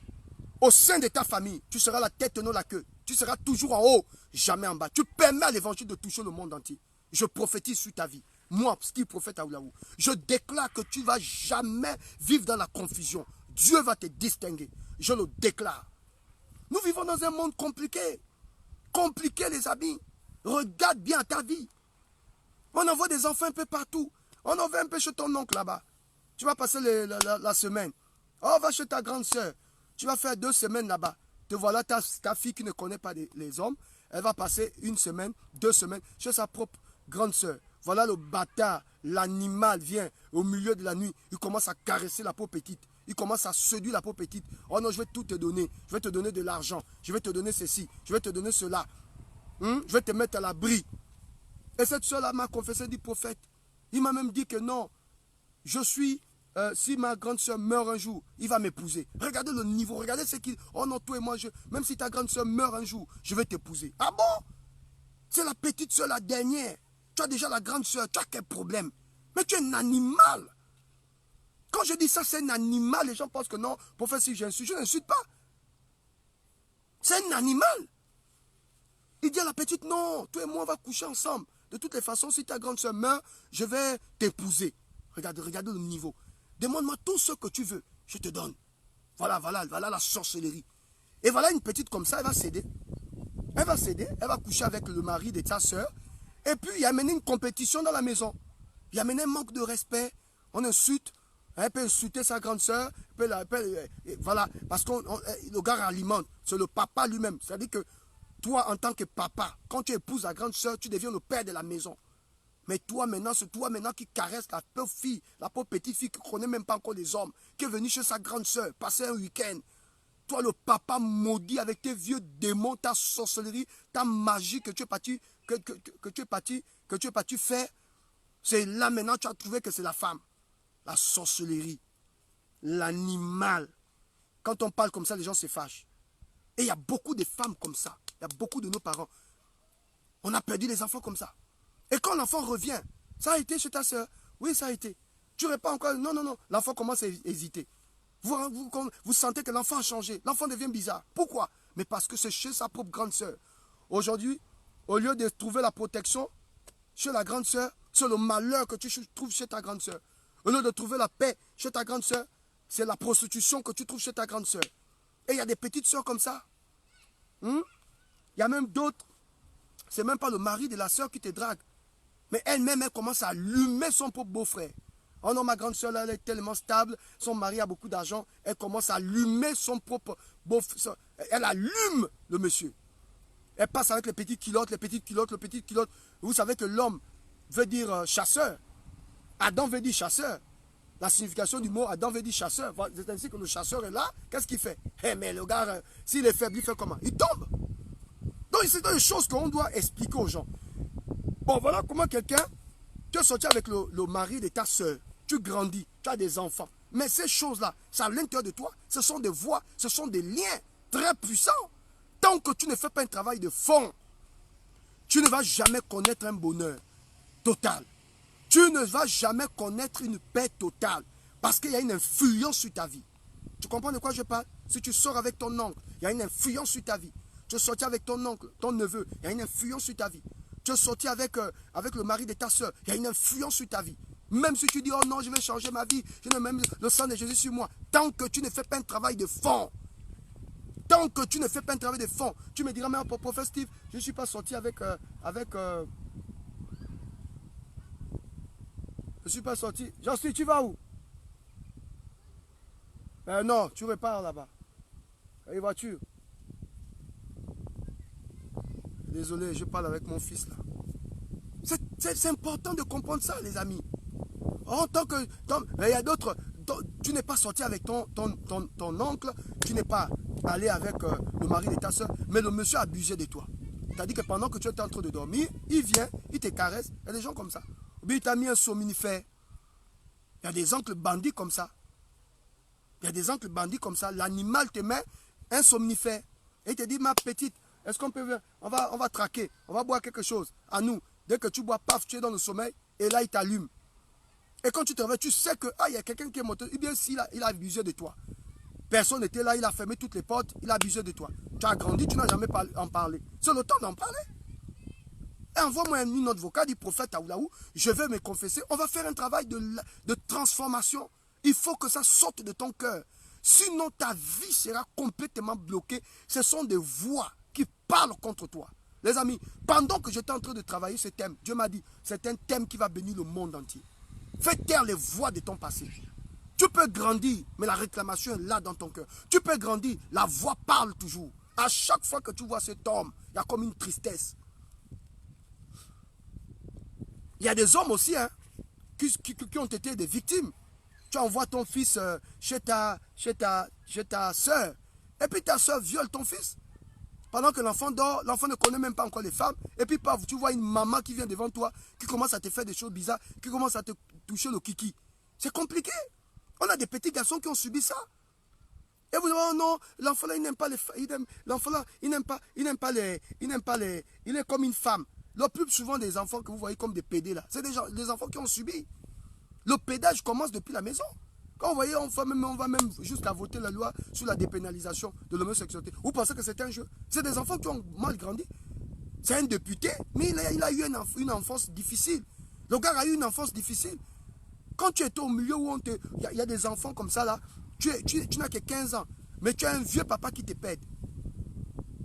Au sein de ta famille, tu seras la tête et non la queue. Tu seras toujours en haut, jamais en bas. Tu permets à l'évangile de toucher le monde entier. Je prophétise sur ta vie. Moi, Steve Prophète Aoulaou, je déclare que tu ne vas jamais vivre dans la confusion. Dieu va te distinguer. Je le déclare. Nous vivons dans un monde compliqué. Compliqué, les amis. Regarde bien ta vie. On envoie des enfants un peu partout. On envoie un peu chez ton oncle là-bas. Tu vas passer la semaine. Oh, va chez ta grande soeur. Tu vas faire 2 semaines là-bas. Te voilà ta fille qui ne connaît pas les hommes. Elle va passer 1 semaine, 2 semaines chez sa propre grande soeur. Voilà le bâtard, l'animal vient au milieu de la nuit. Il commence à caresser la peau petite. Il commence à séduire la peau petite. Oh non, je vais tout te donner. Je vais te donner de l'argent. Je vais te donner ceci. Je vais te donner cela. Je vais te mettre à l'abri. Et cette soeur-là m'a confessé du prophète. Il m'a même dit que non, je suis, si ma grande soeur meurt un jour, il va m'épouser. Regardez le niveau, regardez ce qu'il... Oh non, toi et moi, même si ta grande soeur meurt un jour, je vais t'épouser. Ah bon? C'est la petite soeur, la dernière. Tu as déjà la grande soeur, tu as quel problème? Mais tu es un animal. Quand je dis ça, c'est un animal, les gens pensent que non, prophète, si j'insulte, je n'insulte pas. C'est un animal. Il dit à la petite, non, toi et moi, on va coucher ensemble. De toutes les façons, si ta grande soeur meurt, je vais t'épouser. Regarde le niveau. Demande-moi tout ce que tu veux, je te donne. Voilà la sorcellerie. Et voilà une petite comme ça, elle va céder. Elle va céder, elle va coucher avec le mari de ta soeur. Et puis, il y a amené une compétition dans la maison. Il y a amené un manque de respect. On insulte. Elle peut insulter sa grande soeur. Voilà, parce que le gars alimente. C'est le papa lui-même. C'est-à-dire que toi, en tant que papa, quand tu épouses la grande soeur, tu deviens le père de la maison. Mais toi maintenant, c'est toi maintenant qui caresse la pauvre fille, la pauvre petite fille qui ne connaît même pas encore les hommes, qui est venue chez sa grande soeur, passer un week-end. Toi, le papa maudit avec tes vieux démons, ta sorcellerie, ta magie que tu es parti, que tu es parti faire. C'est là maintenant tu as trouvé que c'est la femme. La sorcellerie, l'animal. Quand on parle comme ça, les gens se fâchent. Et il y a beaucoup de femmes comme ça. Il y a beaucoup de nos parents. On a perdu les enfants comme ça. Et quand l'enfant revient, ça a été chez ta soeur? Oui, ça a été. Tu réponds encore? Non, non, non. L'enfant commence à hésiter. Vous sentez que l'enfant a changé. L'enfant devient bizarre. Pourquoi? Mais parce que c'est chez sa propre grande soeur. Aujourd'hui, au lieu de trouver la protection chez la grande soeur, c'est le malheur que tu trouves chez ta grande soeur. Au lieu de trouver la paix chez ta grande soeur, c'est la prostitution que tu trouves chez ta grande soeur. Et il y a des petites soeurs comme ça. Il y a même d'autres. C'est même pas le mari de la soeur qui te drague. Mais elle-même, elle commence à allumer son propre beau-frère. Oh non, ma grande soeur, là, elle est tellement stable. Son mari a beaucoup d'argent. Elle commence à allumer son propre beau-frère. Elle allume le monsieur. Elle passe avec les petites culottes, les petites culottes, les petites culottes. Vous savez que l'homme veut dire chasseur. Adam veut dire chasseur. La signification du mot Adam veut dire chasseur. C'est ainsi que le chasseur est là. Qu'est-ce qu'il fait? Mais le gars, s'il est faible, il fait comment? Il tombe. Donc, c'est des choses qu'on doit expliquer aux gens. Bon, voilà comment quelqu'un, tu es sorti avec le mari de ta soeur. Tu grandis, tu as des enfants. Mais ces choses-là, c'est à l'intérieur de toi. Ce sont des voies, ce sont des liens très puissants. Tant que tu ne fais pas un travail de fond, tu ne vas jamais connaître un bonheur total. Tu ne vas jamais connaître une paix totale parce qu'il y a une influence sur ta vie. Tu comprends de quoi je parle? Si tu sors avec ton oncle, il y a une influence sur ta vie. Tu es sorti avec ton oncle, ton neveu, il y a une influence sur ta vie. Tu es sorti avec le mari de ta soeur, il y a une influence sur ta vie. Même si tu dis, oh non, je vais changer ma vie, je n'ai même le sang de Jésus sur moi. Tant que tu ne fais pas un travail de fond, tant que tu ne fais pas un travail de fond, tu me diras, mais prophète Steve, je ne suis pas sorti avec je ne suis pas sorti. Jean-Steve, tu vas où? Non, tu repars là-bas. Une voiture. Désolé, je parle avec mon fils là. C'est important de comprendre ça, les amis. En tant que... il y a d'autres... Tu n'es pas sorti avec ton oncle, tu n'es pas allé avec le mari de ta soeur, mais le monsieur a abusé de toi. C'est-à-dire que pendant que tu étais en train de dormir, il vient, il te caresse. Il y a des gens comme ça. Ou bien il t'a mis un somnifère. Il y a des oncles bandits comme ça. Il y a des oncles bandits comme ça. L'animal te met un somnifère. Et il te dit, ma petite, est-ce qu'on peut... On va traquer. On va boire quelque chose. À nous. Dès que tu bois, paf, tu es dans le sommeil. Et là, il t'allume. Et quand tu te réveilles, tu sais que il y a quelqu'un qui est monté. Ou bien s'il il a abusé de toi. Personne n'était là, il a fermé toutes les portes. Il a abusé de toi. Tu as grandi, tu n'as jamais en parlé. C'est le temps d'en parler. Et envoie-moi une note vocale du prophète Aoulaou. Je vais me confesser. On va faire un travail de transformation. Il faut que ça sorte de ton cœur. Sinon, ta vie sera complètement bloquée. Ce sont des voix qui parlent contre toi. Les amis, pendant que j'étais en train de travailler ce thème, Dieu m'a dit, c'est un thème qui va bénir le monde entier. Fais taire les voix de ton passé. Tu peux grandir, mais la réclamation est là dans ton cœur. Tu peux grandir, la voix parle toujours. À chaque fois que tu vois cet homme, il y a comme une tristesse. Il y a des hommes aussi qui ont été des victimes. Tu envoies ton fils chez ta soeur. Et puis ta soeur viole ton fils. Pendant que l'enfant dort, l'enfant ne connaît même pas encore les femmes. Et puis paf, tu vois une maman qui vient devant toi, qui commence à te faire des choses bizarres, qui commence à te toucher le kiki. C'est compliqué. On a des petits garçons qui ont subi ça. Et vous dites, oh non, l'enfant là, il n'aime pas les femmes. L'enfant là, il n'aime pas les... Il est comme une femme. Le plus souvent des enfants que vous voyez comme des pédés là, c'est des enfants qui ont subi. Le pédage commence depuis la maison. Quand vous voyez, on va même jusqu'à voter la loi sur la dépénalisation de l'homosexualité. Vous pensez que c'est un jeu? C'est des enfants qui ont mal grandi. C'est un député, mais il a eu une enfance difficile. Le gars a eu une enfance difficile. Quand tu es au milieu où il y a des enfants comme ça là, tu n'as que 15 ans, mais tu as un vieux papa qui te pète.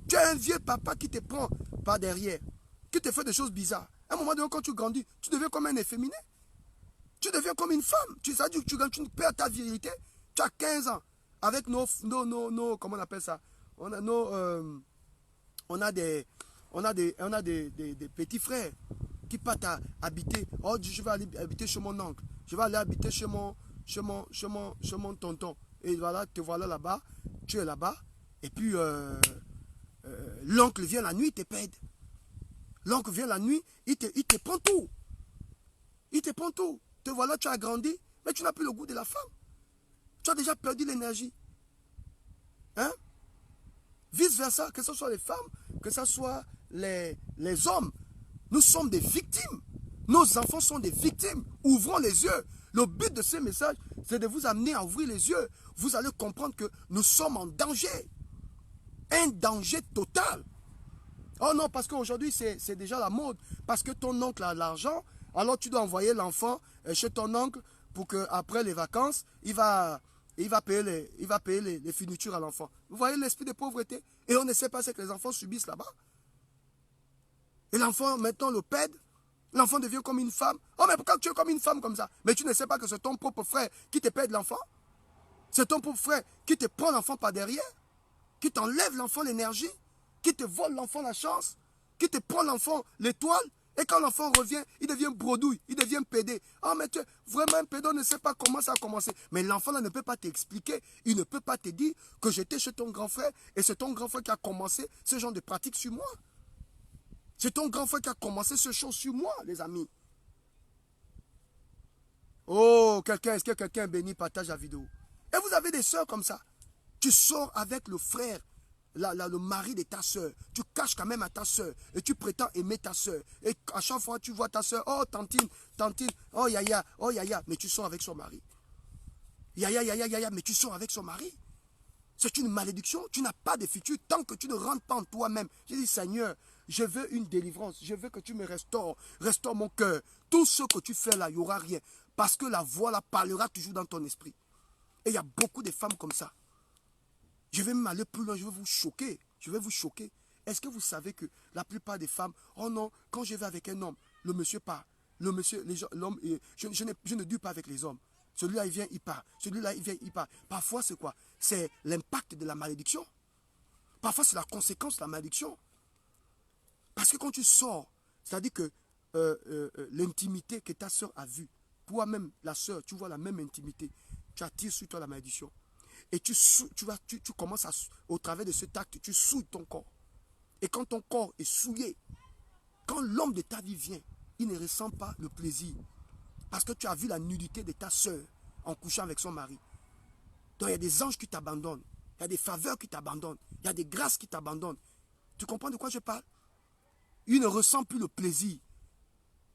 Tu as un vieux papa qui te prend par derrière, qui te fait des choses bizarres. À un moment donné, quand tu grandis, tu deviens comme un efféminé. Tu deviens comme une femme. Tu perds ta virilité. Tu as 15 ans. Avec nos comment on appelle ça? On a des petits frères qui partent habiter. Oh, je vais aller habiter chez mon oncle. Je vais aller habiter chez mon tonton. Et voilà, te voilà là-bas. Tu es là-bas. Et puis, l'oncle vient la nuit, il te pède. L'oncle vient la nuit, il te prend tout. Il te prend tout. Te voilà, tu as grandi, mais tu n'as plus le goût de la femme. Tu as déjà perdu l'énergie. Hein? Vice versa, que ce soit les femmes, que ce soit les hommes. Nous sommes des victimes. Nos enfants sont des victimes. Ouvrons les yeux. Le but de ce message, c'est de vous amener à ouvrir les yeux. Vous allez comprendre que nous sommes en danger. Un danger total. Oh non, parce qu'aujourd'hui, c'est déjà la mode. Parce que ton oncle a l'argent, alors tu dois envoyer l'enfant chez ton oncle pour qu'après les vacances, il va payer les fournitures à l'enfant. Vous voyez l'esprit de pauvreté? Et on ne sait pas ce que les enfants subissent là-bas. Et l'enfant, maintenant, le pède. L'enfant devient comme une femme. Oh, mais pourquoi tu es comme une femme comme ça? Mais tu ne sais pas que c'est ton propre frère qui te pède l'enfant. C'est ton propre frère qui te prend l'enfant par derrière, qui t'enlève l'enfant l'énergie, qui te vole l'enfant la chance, qui te prend l'enfant l'étoile. Et quand l'enfant revient, il devient bredouille, il devient pédé. Ah, mais tu es vraiment un pédé, on ne sait pas comment ça a commencé. Mais l'enfant là ne peut pas t'expliquer, il ne peut pas te dire que j'étais chez ton grand frère et c'est ton grand frère qui a commencé ce genre de pratique sur moi. C'est ton grand frère qui a commencé ce chose sur moi, les amis. Oh, est-ce que quelqu'un béni partage la vidéo? Et vous avez des soeurs comme ça. Tu sors avec le frère, le mari de ta soeur. Tu caches quand même à ta soeur. Et tu prétends aimer ta soeur. Et à chaque fois, tu vois ta soeur. Oh, tantine, oh, yaya, oh, yaya. Mais tu sors avec son mari. Yaya, yaya, yaya. Mais tu sors avec son mari. C'est une malédiction. Tu n'as pas de futur tant que tu ne rentres pas en toi-même. J'ai dit, Seigneur, je veux une délivrance. Je veux que tu me restaures. Restaure mon cœur. Tout ce que tu fais là, il n'y aura rien. Parce que la voix là parlera toujours dans ton esprit. Et il y a beaucoup de femmes comme ça. Je vais même aller plus loin, je vais vous choquer. Je vais vous choquer. Est-ce que vous savez que la plupart des femmes, oh non, quand je vais avec un homme, le monsieur part. Le monsieur, l'homme, je ne dure pas avec les hommes. Celui-là, il vient, il part. Celui-là, il vient, il part. Parfois, c'est quoi? C'est l'impact de la malédiction. Parfois, c'est la conséquence de la malédiction. Parce que quand tu sors, c'est-à-dire que l'intimité que ta soeur a vue, toi-même, la soeur, tu vois la même intimité, tu attires sur toi la malédiction. Et tu commences au travers de cet acte, tu souilles ton corps. Et quand ton corps est souillé, quand l'homme de ta vie vient, il ne ressent pas le plaisir. Parce que tu as vu la nudité de ta soeur en couchant avec son mari. Donc il y a des anges qui t'abandonnent. Il y a des faveurs qui t'abandonnent. Il y a des grâces qui t'abandonnent. Tu comprends de quoi je parle? Il ne ressent plus le plaisir.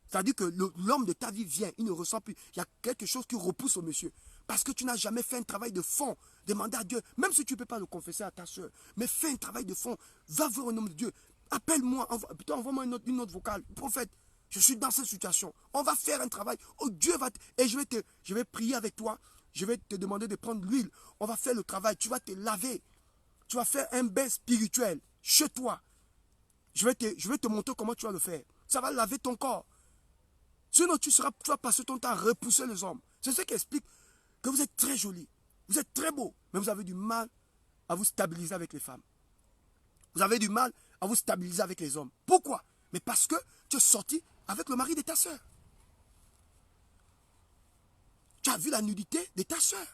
C'est-à-dire que l'homme de ta vie vient, il ne ressent plus. Il y a quelque chose qui repousse au monsieur. Parce que tu n'as jamais fait un travail de fond. Demandez à Dieu, même si tu ne peux pas le confesser à ta soeur, mais fais un travail de fond. Va voir un homme de Dieu. Appelle-moi, envoie-moi une note vocale. Prophète, je suis dans cette situation. On va faire un travail. Oh, Dieu va et je vais prier avec toi. Je vais te demander de prendre l'huile. On va faire le travail. Tu vas te laver. Tu vas faire un bain spirituel chez toi. Je vais te montrer comment tu vas le faire. Ça va laver ton corps. Sinon, tu vas passer ton temps à repousser les hommes. C'est ce qui explique que vous êtes très joli. Vous êtes très beau. Mais vous avez du mal à vous stabiliser avec les femmes. Vous avez du mal à vous stabiliser avec les hommes. Pourquoi? Mais parce que tu es sorti avec le mari de ta soeur. Tu as vu la nudité de ta soeur.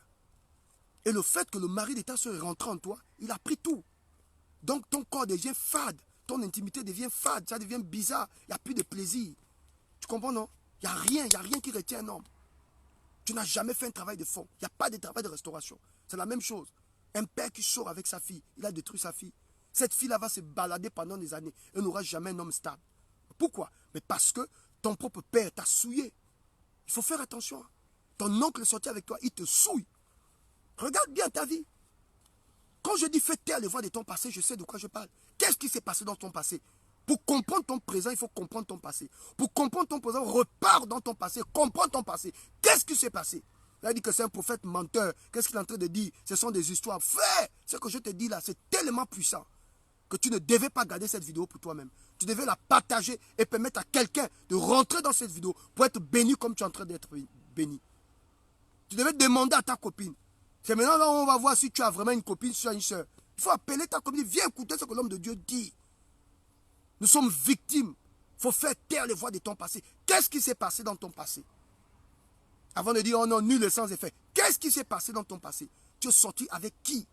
Et le fait que le mari de ta soeur est rentré en toi, il a pris tout. Donc ton corps devient fade. Ton intimité devient fade. Ça devient bizarre. Il n'y a plus de plaisir. Tu comprends, non? Il n'y a rien qui retient un homme. Tu n'as jamais fait un travail de fond. Il n'y a pas de travail de restauration. C'est la même chose. Un père qui sort avec sa fille, il a détruit sa fille. Cette fille-là va se balader pendant des années. Elle n'aura jamais un homme stable. Pourquoi? Mais parce que ton propre père t'a souillé. Il faut faire attention. Ton oncle est sorti avec toi, il te souille. Regarde bien ta vie. Quand je dis fais taire les voix de ton passé, je sais de quoi je parle. Qu'est-ce qui s'est passé dans ton passé? Pour comprendre ton présent, il faut comprendre ton passé. Pour comprendre ton présent, repars dans ton passé, comprends ton passé. Qu'est-ce qui s'est passé? Il a dit que c'est un prophète menteur. Qu'est-ce qu'il est en train de dire? Ce sont des histoires. Frère, ce que je te dis là, c'est tellement puissant que tu ne devais pas garder cette vidéo pour toi-même. Tu devais la partager et permettre à quelqu'un de rentrer dans cette vidéo pour être béni comme tu es en train d'être béni. Tu devais demander à ta copine. C'est maintenant là où on va voir si tu as vraiment une copine, si tu as une soeur. Il faut appeler ta copine, viens écouter ce que l'homme de Dieu dit. Nous sommes victimes. Il faut faire taire les voix de ton passé. Qu'est-ce qui s'est passé dans ton passé? Avant de dire, oh non, nul et sans effet. Qu'est-ce qui s'est passé dans ton passé? Tu es sorti avec qui?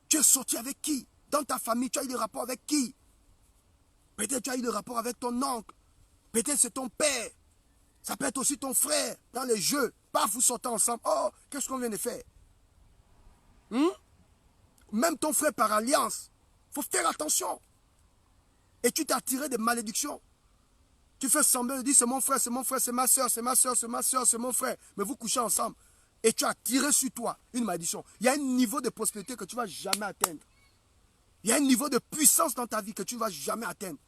Tu es sorti avec qui? Dans ta famille, tu as eu des rapports avec qui? Peut-être tu as eu des rapports avec ton oncle. Peut-être c'est ton père. Ça peut être aussi ton frère dans les jeux. Paf, vous sortez ensemble. Oh, qu'est-ce qu'on vient de faire? Même ton frère par alliance. Il faut faire attention. Et tu t'es attiré des malédictions. Tu fais semblant de dire c'est mon frère, c'est mon frère, c'est ma soeur, c'est ma soeur, c'est ma soeur, c'est mon frère. Mais vous couchez ensemble. Et tu as tiré sur toi une malédiction. Il y a un niveau de prospérité que tu ne vas jamais atteindre. Il y a un niveau de puissance dans ta vie que tu ne vas jamais atteindre.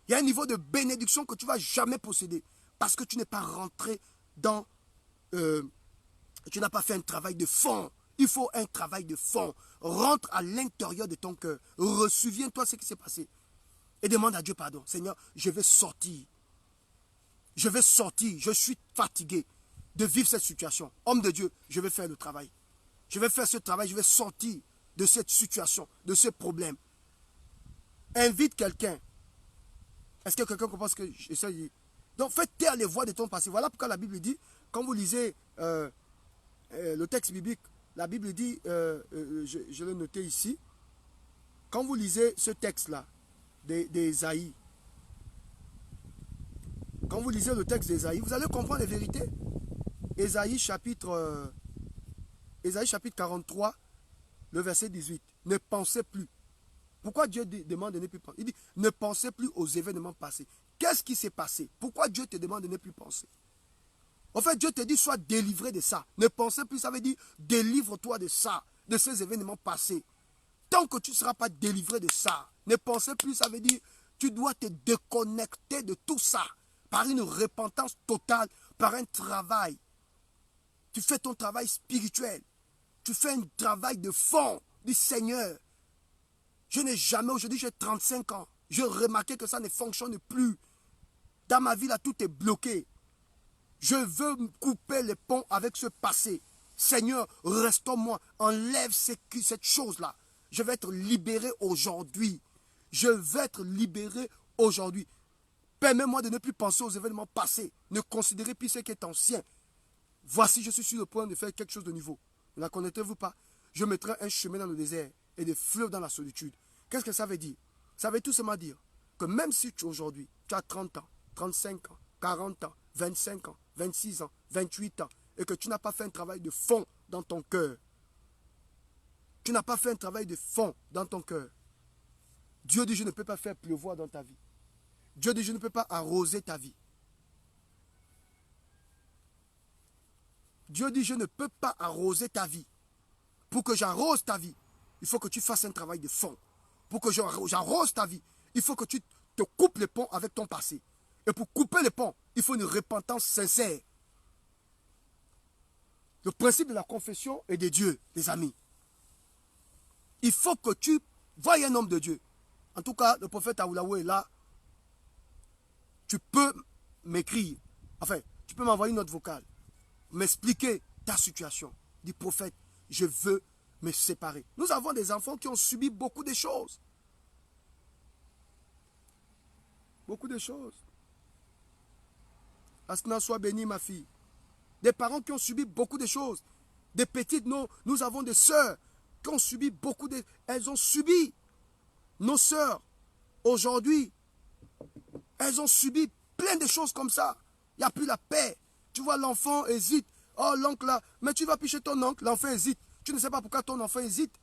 Il y a un niveau de bénédiction que tu ne vas jamais posséder. Parce que tu n'es pas rentré dans... tu n'as pas fait un travail de fond. Il faut un travail de fond. Rentre à l'intérieur de ton cœur. Ressouviens-toi ce qui s'est passé. Et demande à Dieu pardon. Seigneur, je vais sortir. Je vais sortir. Je suis fatigué de vivre cette situation. Homme de Dieu, je vais faire le travail. Je vais faire ce travail. Je vais sortir de cette situation, de ce problème. Invite quelqu'un. Est-ce que quelqu'un comprend ce que j'essaie de dire? Donc, fais taire les voix de ton passé. Voilà pourquoi la Bible dit, quand vous lisez le texte biblique, la Bible dit, je l'ai noté ici, quand vous lisez ce texte-là, d'Ésaïe, quand vous lisez le texte d'Ésaïe, vous allez comprendre les vérités. Ésaïe chapitre 43, le verset 18. Ne pensez plus. Pourquoi Dieu demande de ne plus penser? Il dit, ne pensez plus aux événements passés. Qu'est-ce qui s'est passé? Pourquoi Dieu te demande de ne plus penser? En fait, Dieu te dit, sois délivré de ça. Ne pensez plus, ça veut dire, délivre-toi de ça, de ces événements passés. Tant que tu ne seras pas délivré de ça, ne pensez plus, ça veut dire, tu dois te déconnecter de tout ça, par une repentance totale, par un travail. Tu fais ton travail spirituel. Tu fais un travail de fond du Seigneur. Je n'ai jamais, aujourd'hui j'ai 35 ans, j'ai remarqué que ça ne fonctionne plus. Dans ma vie, là, tout est bloqué. Je veux couper les ponts avec ce passé. Seigneur, restaure-moi, enlève cette chose-là. Je vais être libéré aujourd'hui. Je vais être libéré aujourd'hui. Permets-moi de ne plus penser aux événements passés. Ne considérez plus ce qui est ancien. Voici, je suis sur le point de faire quelque chose de nouveau. Ne la connaissez-vous pas? Je mettrai un chemin dans le désert et des fleuves dans la solitude. Qu'est-ce que ça veut dire? Ça veut tout simplement dire que même si aujourd'hui, tu as 30 ans, 35 ans, 40 ans, 25 ans, 26 ans, 28 ans, et que tu n'as pas fait un travail de fond dans ton cœur. Tu n'as pas fait un travail de fond dans ton cœur. Dieu dit, je ne peux pas faire pleuvoir dans ta vie. Dieu dit, je ne peux pas arroser ta vie. Dieu dit, je ne peux pas arroser ta vie. Pour que j'arrose ta vie, il faut que tu fasses un travail de fond. Pour que j'arrose ta vie, il faut que tu te coupes les ponts avec ton passé. Et pour couper les ponts, il faut une repentance sincère. Le principe de la confession est de Dieu, les amis. Il faut que tu voies un homme de Dieu. En tout cas, le prophète Aoulaou est là. Tu peux m'écrire. Enfin, tu peux m'envoyer une note vocale. M'expliquer ta situation. Dis, prophète, je veux me séparer. Nous avons des enfants qui ont subi beaucoup de choses. Beaucoup de choses. Asna, sois bénie, ma fille. Des parents qui ont subi beaucoup de choses. Des petites, nous avons des sœurs qui ont subi beaucoup de... Elles ont subi. Nos sœurs, aujourd'hui, elles ont subi plein de choses comme ça. Il n'y a plus la paix. Tu vois, l'enfant hésite. Oh, l'oncle là. Mais tu vas picher ton oncle, l'enfant hésite. Tu ne sais pas pourquoi ton enfant hésite.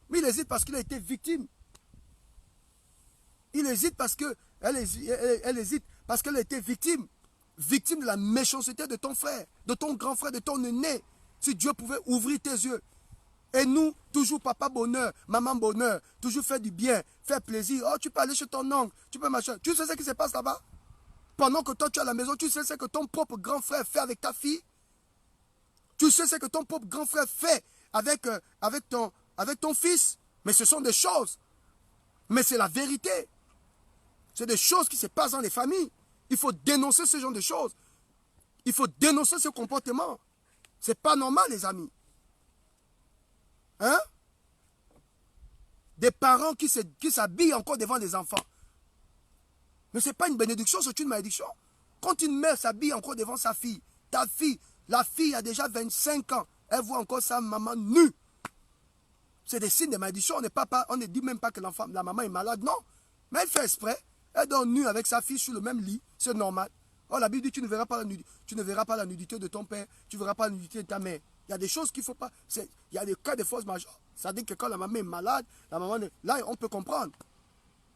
Mais il hésite parce qu'il a été victime. Il hésite parce qu'elle hésite parce qu'elle a été victime. Victime de la méchanceté de ton frère, de ton grand frère, de ton aîné. Si Dieu pouvait ouvrir tes yeux. Et nous, toujours papa bonheur, maman bonheur, toujours faire du bien, faire plaisir. Oh, tu peux aller chez ton oncle, tu peux machin. Tu sais ce qui se passe là-bas? Pendant que toi tu es à la maison, tu sais ce que ton propre grand frère fait avec ta fille? Tu sais ce que ton propre grand frère fait avec ton fils? Mais ce sont des choses. Mais c'est la vérité. C'est des choses qui se passent dans les familles. Il faut dénoncer ce genre de choses. Il faut dénoncer ce comportement. Ce n'est pas normal, les amis. Hein? Des parents qui s'habillent encore devant des enfants. Mais ce n'est pas une bénédiction, c'est une malédiction. Quand une mère s'habille encore devant sa fille, ta fille, la fille a déjà 25 ans, elle voit encore sa maman nue. C'est des signes de malédiction. On ne dit même pas que la maman est malade, non. Mais elle fait exprès. Elle dort nue avec sa fille sur le même lit, c'est normal. Oh, la Bible dit tu ne verras pas la nudité de ton père, tu ne verras pas la nudité de ta mère. Il y a des choses qu'il ne faut pas. Il y a des cas de force majeure. Ça dit que quand la maman est malade, là, on peut comprendre.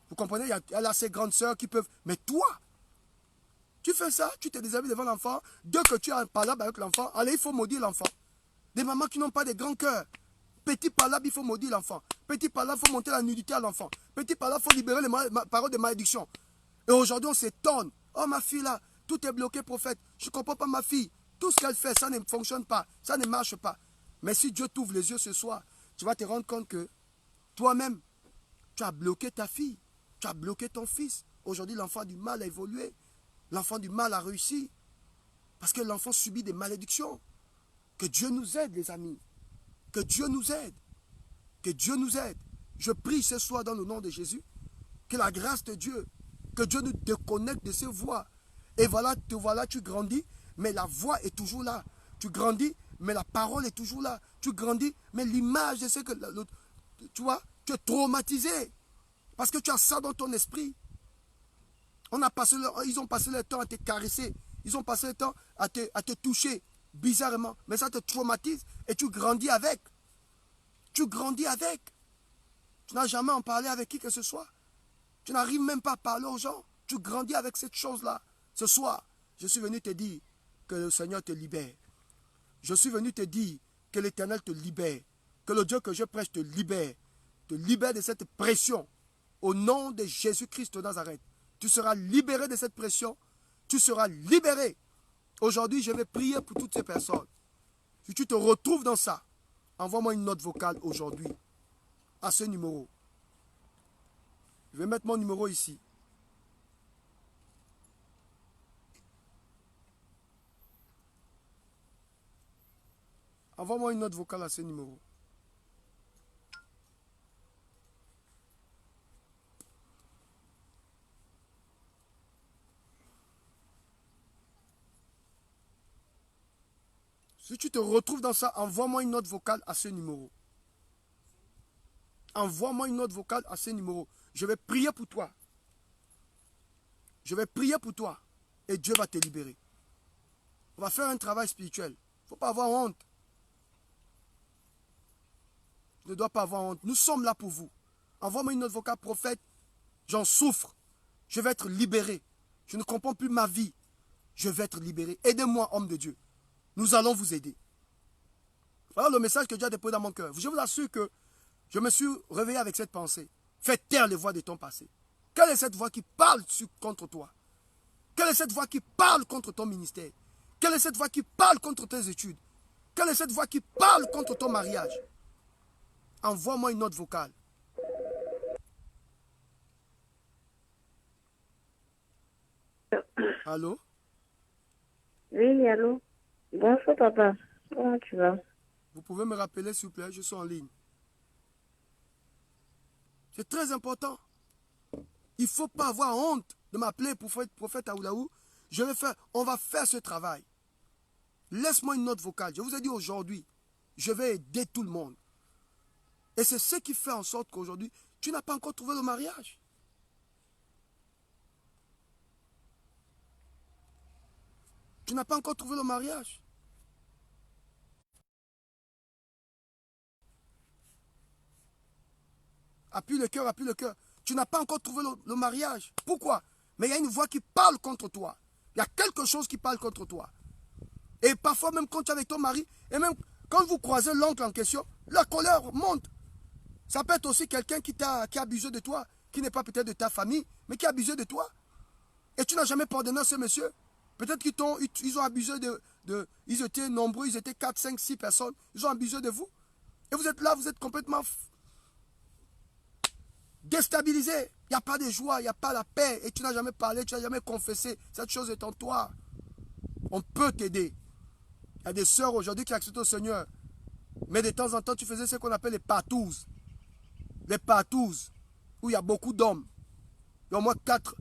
Vous comprenez, elle a ses grandes sœurs qui peuvent. Mais toi, tu fais ça, tu te déshabilles devant l'enfant. Dès que tu as un palabre avec l'enfant, allez, il faut maudire l'enfant. Des mamans qui n'ont pas de grands cœurs. Petit palabre, il faut maudire l'enfant. Petit palabre, il faut monter la nudité à l'enfant. Petit palabre, il faut libérer les paroles de malédiction. Et aujourd'hui, on s'étonne. Oh, ma fille là, tout est bloqué, prophète. Je ne comprends pas ma fille. Tout ce qu'elle fait, ça ne fonctionne pas. Ça ne marche pas. Mais si Dieu t'ouvre les yeux ce soir, tu vas te rendre compte que toi-même, tu as bloqué ta fille. Tu as bloqué ton fils. Aujourd'hui, l'enfant a du mal à évoluer. L'enfant a du mal à réussir. Parce que l'enfant subit des malédictions. Que Dieu nous aide, les amis. Que Dieu nous aide. Que Dieu nous aide. Je prie ce soir dans le nom de Jésus. Que la grâce de Dieu, que Dieu nous déconnecte de ses voies. Et voilà, tu grandis, mais la voix est toujours là. Tu grandis, mais la parole est toujours là. Tu grandis, mais l'image de ce que... Tu vois, tu es traumatisé. Parce que tu as ça dans ton esprit. Ils ont passé le temps à te caresser. Ils ont passé le temps à te toucher bizarrement. Mais ça te traumatise et tu grandis avec. Tu grandis avec. Tu n'as jamais en parlé avec qui que ce soit. Tu n'arrives même pas à parler aux gens. Tu grandis avec cette chose-là. Ce soir, je suis venu te dire que le Seigneur te libère. Je suis venu te dire que l'Éternel te libère. Que le Dieu que je prêche te libère. Te libère de cette pression. Au nom de Jésus-Christ de Nazareth. Tu seras libéré de cette pression. Tu seras libéré. Aujourd'hui, je vais prier pour toutes ces personnes. Si tu te retrouves dans ça, envoie-moi une note vocale aujourd'hui à ce numéro. Je vais mettre mon numéro ici. Envoie-moi une note vocale à ce numéro. Si tu te retrouves dans ça, envoie-moi une note vocale à ce numéro. Envoie-moi une note vocale à ce numéro. Je vais prier pour toi. Je vais prier pour toi. Et Dieu va te libérer. On va faire un travail spirituel. Il ne faut pas avoir honte. Je ne dois pas avoir honte. Nous sommes là pour vous. Envoie-moi une note vocale, prophète. J'en souffre. Je vais être libéré. Je ne comprends plus ma vie. Je vais être libéré. Aidez-moi, homme de Dieu. Nous allons vous aider. Voilà le message que Dieu a déposé dans mon cœur. Je vous assure que je me suis réveillé avec cette pensée. Fais taire les voix de ton passé. Quelle est cette voix qui parle contre toi? Quelle est cette voix qui parle contre ton ministère? Quelle est cette voix qui parle contre tes études? Quelle est cette voix qui parle contre ton mariage? Envoie-moi une note vocale. Allô? Oui, allô. Bonjour, papa. Comment tu vas? Vous pouvez me rappeler, s'il vous plaît, je suis en ligne. C'est très important. Il ne faut pas avoir honte de m'appeler prophète Aoulaou. On va faire ce travail. Laisse-moi une note vocale. Je vous ai dit aujourd'hui, je vais aider tout le monde. Et c'est ce qui fait en sorte qu'aujourd'hui, tu n'as pas encore trouvé le mariage. Tu n'as pas encore trouvé le mariage. Appuie le cœur, appuie le cœur. Tu n'as pas encore trouvé le mariage. Pourquoi? Mais il y a une voix qui parle contre toi. Il y a quelque chose qui parle contre toi. Et parfois, même quand tu es avec ton mari, et même quand vous croisez l'oncle en question, la colère monte. Ça peut être aussi quelqu'un qui a abusé de toi, qui n'est pas peut-être de ta famille, mais qui a abusé de toi. Et tu n'as jamais pardonné à ce monsieur. Peut-être qu'ils ont abusé ils étaient nombreux, ils étaient 4, 5, 6 personnes. Ils ont abusé de vous. Et vous êtes là, vous êtes complètement déstabilisé. Il n'y a pas de joie, il n'y a pas la paix. Et tu n'as jamais parlé, tu n'as jamais confessé. Cette chose est en toi. On peut t'aider. Il y a des sœurs aujourd'hui qui acceptent au Seigneur. Mais de temps en temps, tu faisais ce qu'on appelle les partous. Les partous, où il y a beaucoup d'hommes. Il y a au moins 4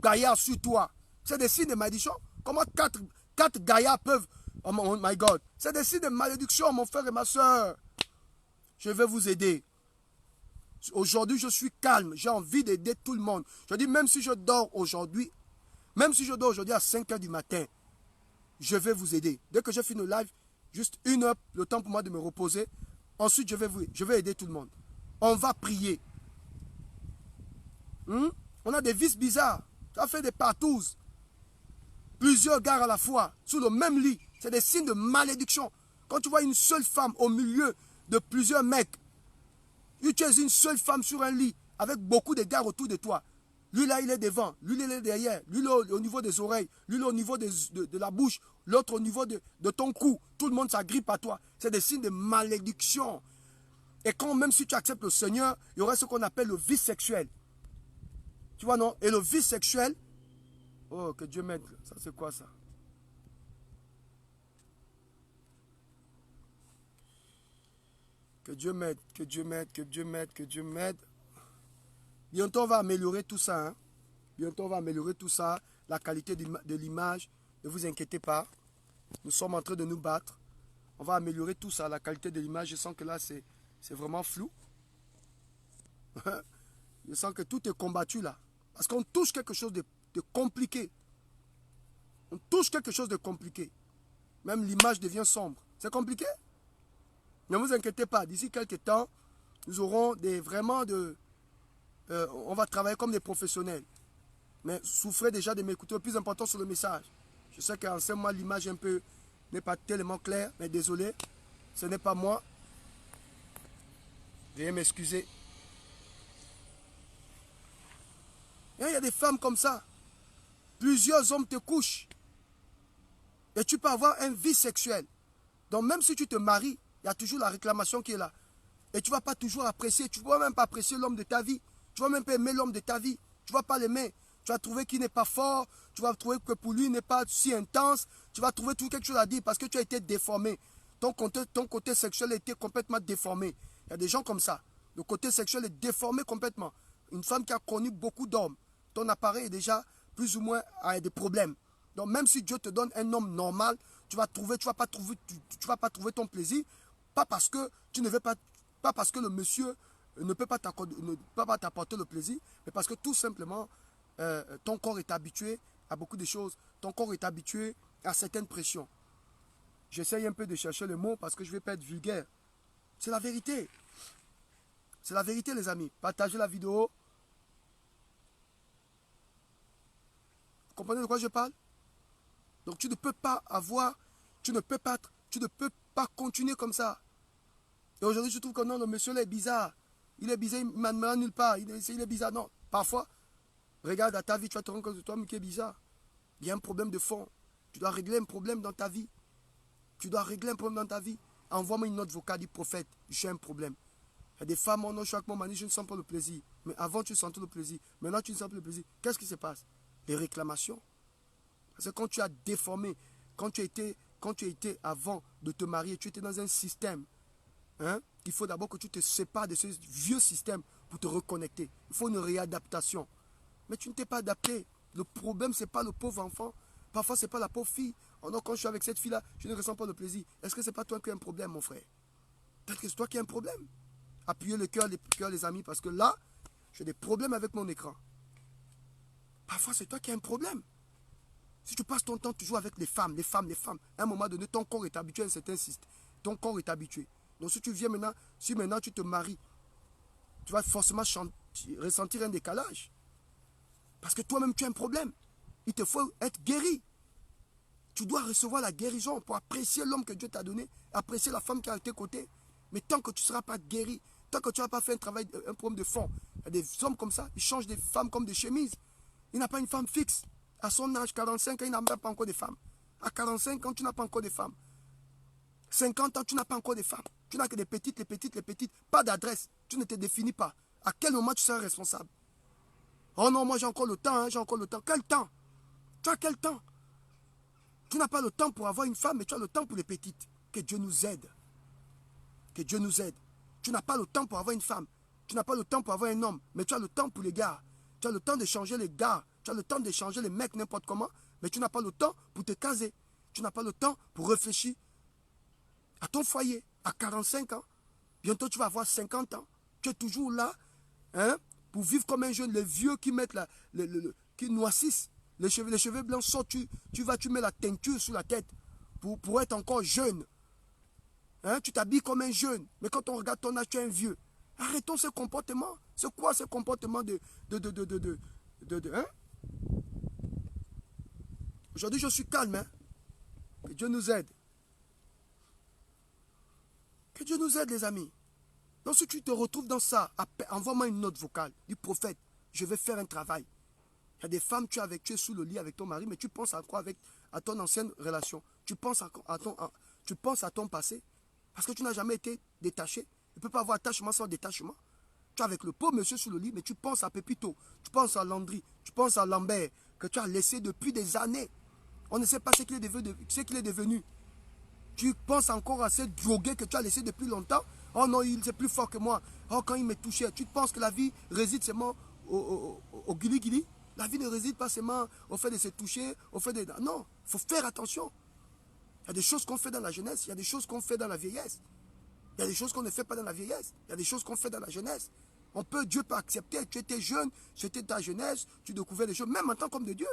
gaillards sur toi. C'est des signes de malédiction. Comment 4 gaillards peuvent... Oh my God. C'est des signes de malédiction, mon frère et ma soeur. Je vais vous aider. Aujourd'hui, je suis calme. J'ai envie d'aider tout le monde. Je dis, même si je dors aujourd'hui, à 5 h du matin, je vais vous aider. Dès que je finis le live, juste 1 heure, le temps pour moi de me reposer. Ensuite, je vais aider tout le monde. On va prier. On a des vices bizarres. Ça fait des partous. Plusieurs gars à la fois, sous le même lit. C'est des signes de malédiction. Quand tu vois une seule femme au milieu de plusieurs mecs, tu es une seule femme sur un lit, avec beaucoup de gars autour de toi. Lui là, il est devant, lui il est derrière, lui là au niveau des oreilles, lui là au niveau de la bouche, l'autre au niveau de ton cou. Tout le monde s'agrippe à toi. C'est des signes de malédiction. Et quand même si tu acceptes le Seigneur, il y aura ce qu'on appelle le vice sexuel. Tu vois, non? Et le vice sexuel, oh, que Dieu m'aide. Ça, c'est quoi ça? Que Dieu m'aide, que Dieu m'aide, que Dieu m'aide, que Dieu m'aide. Bientôt, on va améliorer tout ça. Hein? Bientôt, on va améliorer tout ça. La qualité de l'image, ne vous inquiétez pas. Nous sommes en train de nous battre. On va améliorer tout ça, la qualité de l'image. Je sens que là, c'est vraiment flou. Je sens que tout est combattu là. Parce qu'on touche quelque chose de compliqué. On touche quelque chose de compliqué. Même l'image devient sombre. C'est compliqué? Ne vous inquiétez pas. D'ici quelques temps, nous aurons on va travailler comme des professionnels. Mais souffrez déjà de m'écouter. Le plus important, c'est le message. Je sais qu'en ce moment, l'image n'est pas tellement claire. Mais désolé, ce n'est pas moi. Veuillez m'excuser. Et il y a des femmes comme ça. Plusieurs hommes te couchent. Et tu peux avoir un vice sexuel. Donc même si tu te maries, il y a toujours la réclamation qui est là. Et tu ne vas pas toujours apprécier. Tu ne vas même pas apprécier l'homme de ta vie. Tu ne vas même pas aimer l'homme de ta vie. Tu ne vas pas l'aimer. Tu vas trouver qu'il n'est pas fort. Tu vas trouver que pour lui, il n'est pas si intense. Tu vas trouver tout quelque chose à dire parce que tu as été déformé. Ton côté sexuel a été complètement déformé. Il y a des gens comme ça. Le côté sexuel est déformé complètement. Une femme qui a connu beaucoup d'hommes. Ton appareil est déjà plus ou moins a des problèmes. Donc même si Dieu te donne un homme normal, tu vas pas trouver ton plaisir. Pas parce que pas parce que le monsieur ne peut pas t'apporter le plaisir, mais parce que tout simplement, ton corps est habitué à beaucoup de choses. Ton corps est habitué à certaines pressions. J'essaye un peu de chercher le mot parce que je ne vais pas être vulgaire. C'est la vérité. C'est la vérité, les amis. Partagez la vidéo. Vous comprenez de quoi je parle? Donc tu ne peux pas avoir, tu ne peux pas continuer comme ça. Et aujourd'hui, je trouve que non, le monsieur là est bizarre. Il est bizarre, il ne m'a nulle part. Il est bizarre. Non, parfois, regarde à ta vie, tu vas te rendre compte de toi, mais qui est bizarre. Il y a un problème de fond. Tu dois régler un problème dans ta vie. Tu dois régler un problème dans ta vie. Envoie-moi une note vocale du prophète. J'ai un problème. Il y a des femmes, oh non, chaque moment, je ne sens pas le plaisir. Mais avant, tu sentais le plaisir. Maintenant, tu ne sens plus le plaisir. Qu'est-ce qui se passe? Les réclamations. Parce que quand tu as déformé, quand tu étais avant de te marier, tu étais dans un système. Hein? Il faut d'abord que tu te sépares de ce vieux système pour te reconnecter. Il faut une réadaptation. Mais tu ne t'es pas adapté. Le problème, ce n'est pas le pauvre enfant. Parfois, ce n'est pas la pauvre fille. Oh non, quand je suis avec cette fille-là, je ne ressens pas le plaisir. Est-ce que ce n'est pas toi qui as un problème, mon frère? Peut-être que c'est toi qui as un problème. Appuyez le cœur, les amis, parce que là, j'ai des problèmes avec mon écran. Parfois, c'est toi qui as un problème. Si tu passes ton temps toujours avec les femmes, à un moment donné, ton corps est habitué à un certain système. Ton corps est habitué. Donc, si tu viens maintenant, si maintenant tu te maries, tu vas forcément ressentir un décalage. Parce que toi-même, tu as un problème. Il te faut être guéri. Tu dois recevoir la guérison pour apprécier l'homme que Dieu t'a donné, apprécier la femme qui est à tes côtés. Mais tant que tu ne seras pas guéri, tant que tu n'as pas fait un travail, un problème de fond, il y a des hommes comme ça, ils changent des femmes comme des chemises. Il n'a pas une femme fixe. À son âge, 45 ans, il n'a même pas encore de femme. À 45 ans, tu n'as pas encore de femme. 50 ans, tu n'as pas encore de femme. Tu n'as que des petites, les petites. Pas d'adresse. Tu ne te définis pas. À quel moment tu seras responsable? Oh non, moi j'ai encore le temps, hein, j'ai encore le temps. Quel temps? Tu as quel temps? Tu n'as pas le temps pour avoir une femme, mais tu as le temps pour les petites. Que Dieu nous aide. Que Dieu nous aide. Tu n'as pas le temps pour avoir une femme. Tu n'as pas le temps pour avoir un homme, mais tu as le temps pour les gars. Tu as le temps de changer les gars. Tu as le temps de changer les mecs n'importe comment, mais tu n'as pas le temps pour te caser. Tu n'as pas le temps pour réfléchir à ton foyer. À 45 ans, bientôt tu vas avoir 50 ans. Tu es toujours là, hein, pour vivre comme un jeune. Les vieux qui mettent qui noississent. Les cheveux blancs sortent, tu mets la teinture sur la tête pour être encore jeune. Hein, tu t'habilles comme un jeune, mais quand on regarde ton âge, tu es un vieux. Arrêtons ce comportement. C'est quoi ce comportement hein? Aujourd'hui, je suis calme. Hein? Que Dieu nous aide. Que Dieu nous aide, les amis. Donc, si tu te retrouves dans ça, envoie-moi une note vocale du prophète. Je vais faire un travail. Il y a des femmes, tu es sous le lit avec ton mari, mais tu penses à quoi à ton ancienne relation? Tu penses à ton passé? Parce que tu n'as jamais été détaché. Il ne peut pas avoir attachement sans détachement. Tu es avec le pauvre monsieur sous le lit, mais tu penses à Pépito, tu penses à Landry, tu penses à Lambert, que tu as laissé depuis des années. On ne sait pas ce qu'il est devenu. Tu penses encore à ce drogué que tu as laissé depuis longtemps. Oh non, il est plus fort que moi. Oh, quand il me touchait, tu penses que la vie réside seulement au guili-guili? La vie ne réside pas seulement au fait de se toucher, au fait de... Non, il faut faire attention. Il y a des choses qu'on fait dans la jeunesse, il y a des choses qu'on fait dans la vieillesse. Il y a des choses qu'on ne fait pas dans la vieillesse. Il y a des choses qu'on fait dans la jeunesse. Dieu peut accepter. Tu étais jeune, c'était ta jeunesse, tu découvrais des choses, même en tant qu'homme de Dieu.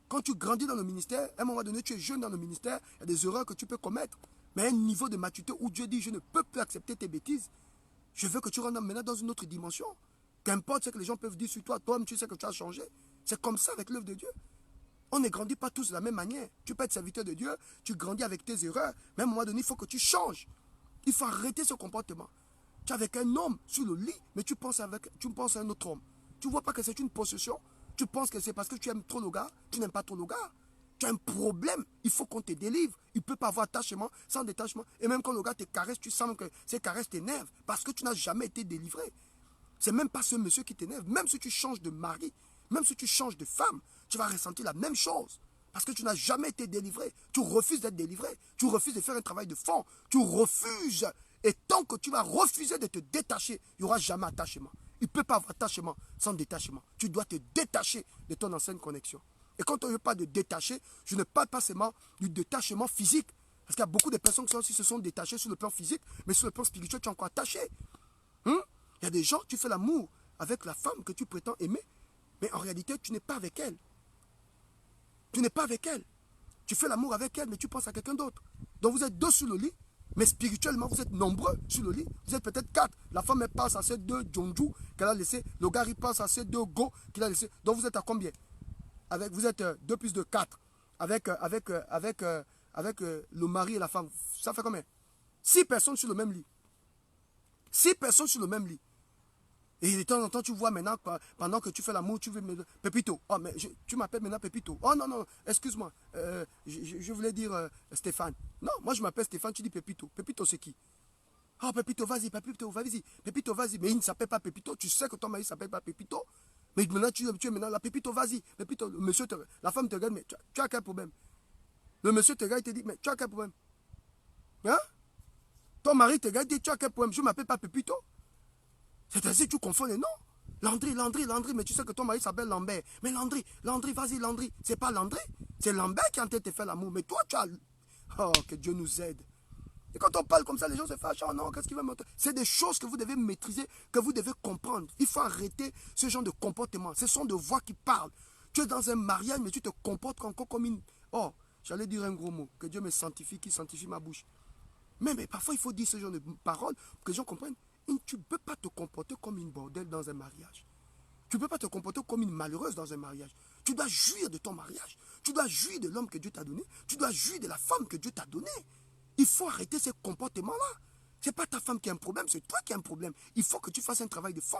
Quand tu grandis dans le ministère, à un moment donné, tu es jeune dans le ministère, il y a des erreurs que tu peux commettre. Mais à un niveau de maturité où Dieu dit, je ne peux plus accepter tes bêtises. Je veux que tu rentres maintenant dans une autre dimension. Qu'importe ce que les gens peuvent dire sur toi, toi-même tu sais que tu as changé. C'est comme ça avec l'œuvre de Dieu. On ne grandit pas tous de la même manière. Tu peux être serviteur de Dieu, tu grandis avec tes erreurs, mais à un moment donné, il faut que tu changes. Il faut arrêter ce comportement. Tu es avec un homme sur le lit, mais tu penses à un autre homme. Tu ne vois pas que c'est une possession. Tu penses que c'est parce que tu aimes trop le gars, tu n'aimes pas trop le gars. Tu as un problème, il faut qu'on te délivre. Il ne peut pas avoir attachement sans détachement. Et même quand le gars te caresse, tu sens que ces caresses t'énervent parce que tu n'as jamais été délivré. C'est même pas ce monsieur qui t'énerve. Même si tu changes de mari, même si tu changes de femme, tu vas ressentir la même chose. Parce que tu n'as jamais été délivré. Tu refuses d'être délivré. Tu refuses de faire un travail de fond. Tu refuses. Et tant que tu vas refuser de te détacher, il n'y aura jamais attachement. Il ne peut pas avoir attachement sans détachement. Tu dois te détacher de ton ancienne connexion. Et quand on ne veut pas de détacher, je ne parle pas seulement du détachement physique. Parce qu'il y a beaucoup de personnes qui se sont détachées sur le plan physique, mais sur le plan spirituel, tu es encore attaché. Il y a des gens, tu fais l'amour avec la femme que tu prétends aimer, mais en réalité, tu n'es pas avec elle. Tu n'es pas avec elle. Tu fais l'amour avec elle, mais tu penses à quelqu'un d'autre. Donc vous êtes deux sur le lit, Mais spirituellement, vous êtes nombreux sur le lit. Vous êtes peut-être 4. La femme, elle passe à ces 2 Djonju qu'elle a laissé. Le gars, il passe à ces 2 Go qu'il a laissé. Donc vous êtes à combien? Vous êtes 2 plus 2, 4. Avec le mari et la femme. Ça fait combien? 6 personnes sur le même lit. 6 personnes sur le même lit. Et de temps en temps, tu vois maintenant, pendant que tu fais l'amour, tu veux me dire, Pépito. Oh, mais tu m'appelles maintenant Pépito. Oh non, non, excuse-moi. Je voulais dire Stéphane. Non, moi je m'appelle Stéphane, tu dis Pépito. Pépito, c'est qui? Oh, Pépito, vas-y, Pépito, vas-y. Pépito, vas-y. Mais il ne s'appelle pas Pépito. Tu sais que ton mari ne s'appelle pas Pépito. Mais maintenant, tu es maintenant là. Pépito, vas-y. Pépito, le monsieur la femme te regarde, mais tu as quel problème? Le monsieur te regarde, il te dit, mais tu as quel problème? Hein? Ton mari te regarde, il dit, tu as quel problème? Je ne m'appelle pas Pépito. C'est-à-dire, tu confonds les noms. Landry, mais tu sais que ton mari s'appelle Lambert. Mais Landry, vas-y, Landry. C'est pas Landry, c'est Lambert qui est en train de te faire l'amour. Mais toi, tu as... Oh, que Dieu nous aide. Et quand on parle comme ça, les gens se fâchent. Oh non, qu'est-ce qu'il va me... C'est des choses que vous devez maîtriser, que vous devez comprendre. Il faut arrêter ce genre de comportement. Ce sont des voix qui parlent. Tu es dans un mariage, mais tu te comportes encore comme une... Oh, j'allais dire un gros mot. Que Dieu me sanctifie, qui sanctifie ma bouche. Mais parfois, il faut dire ce genre de paroles pour que les gens comprennent. Tu ne peux pas te comporter comme une bordelle dans un mariage. Tu ne peux pas te comporter comme une malheureuse dans un mariage. Tu dois jouir de ton mariage. Tu dois jouir de l'homme que Dieu t'a donné. Tu dois jouir de la femme que Dieu t'a donnée. Il faut arrêter ces comportements-là. Ce n'est pas ta femme qui a un problème, c'est toi qui as un problème. Il faut que tu fasses un travail de fond.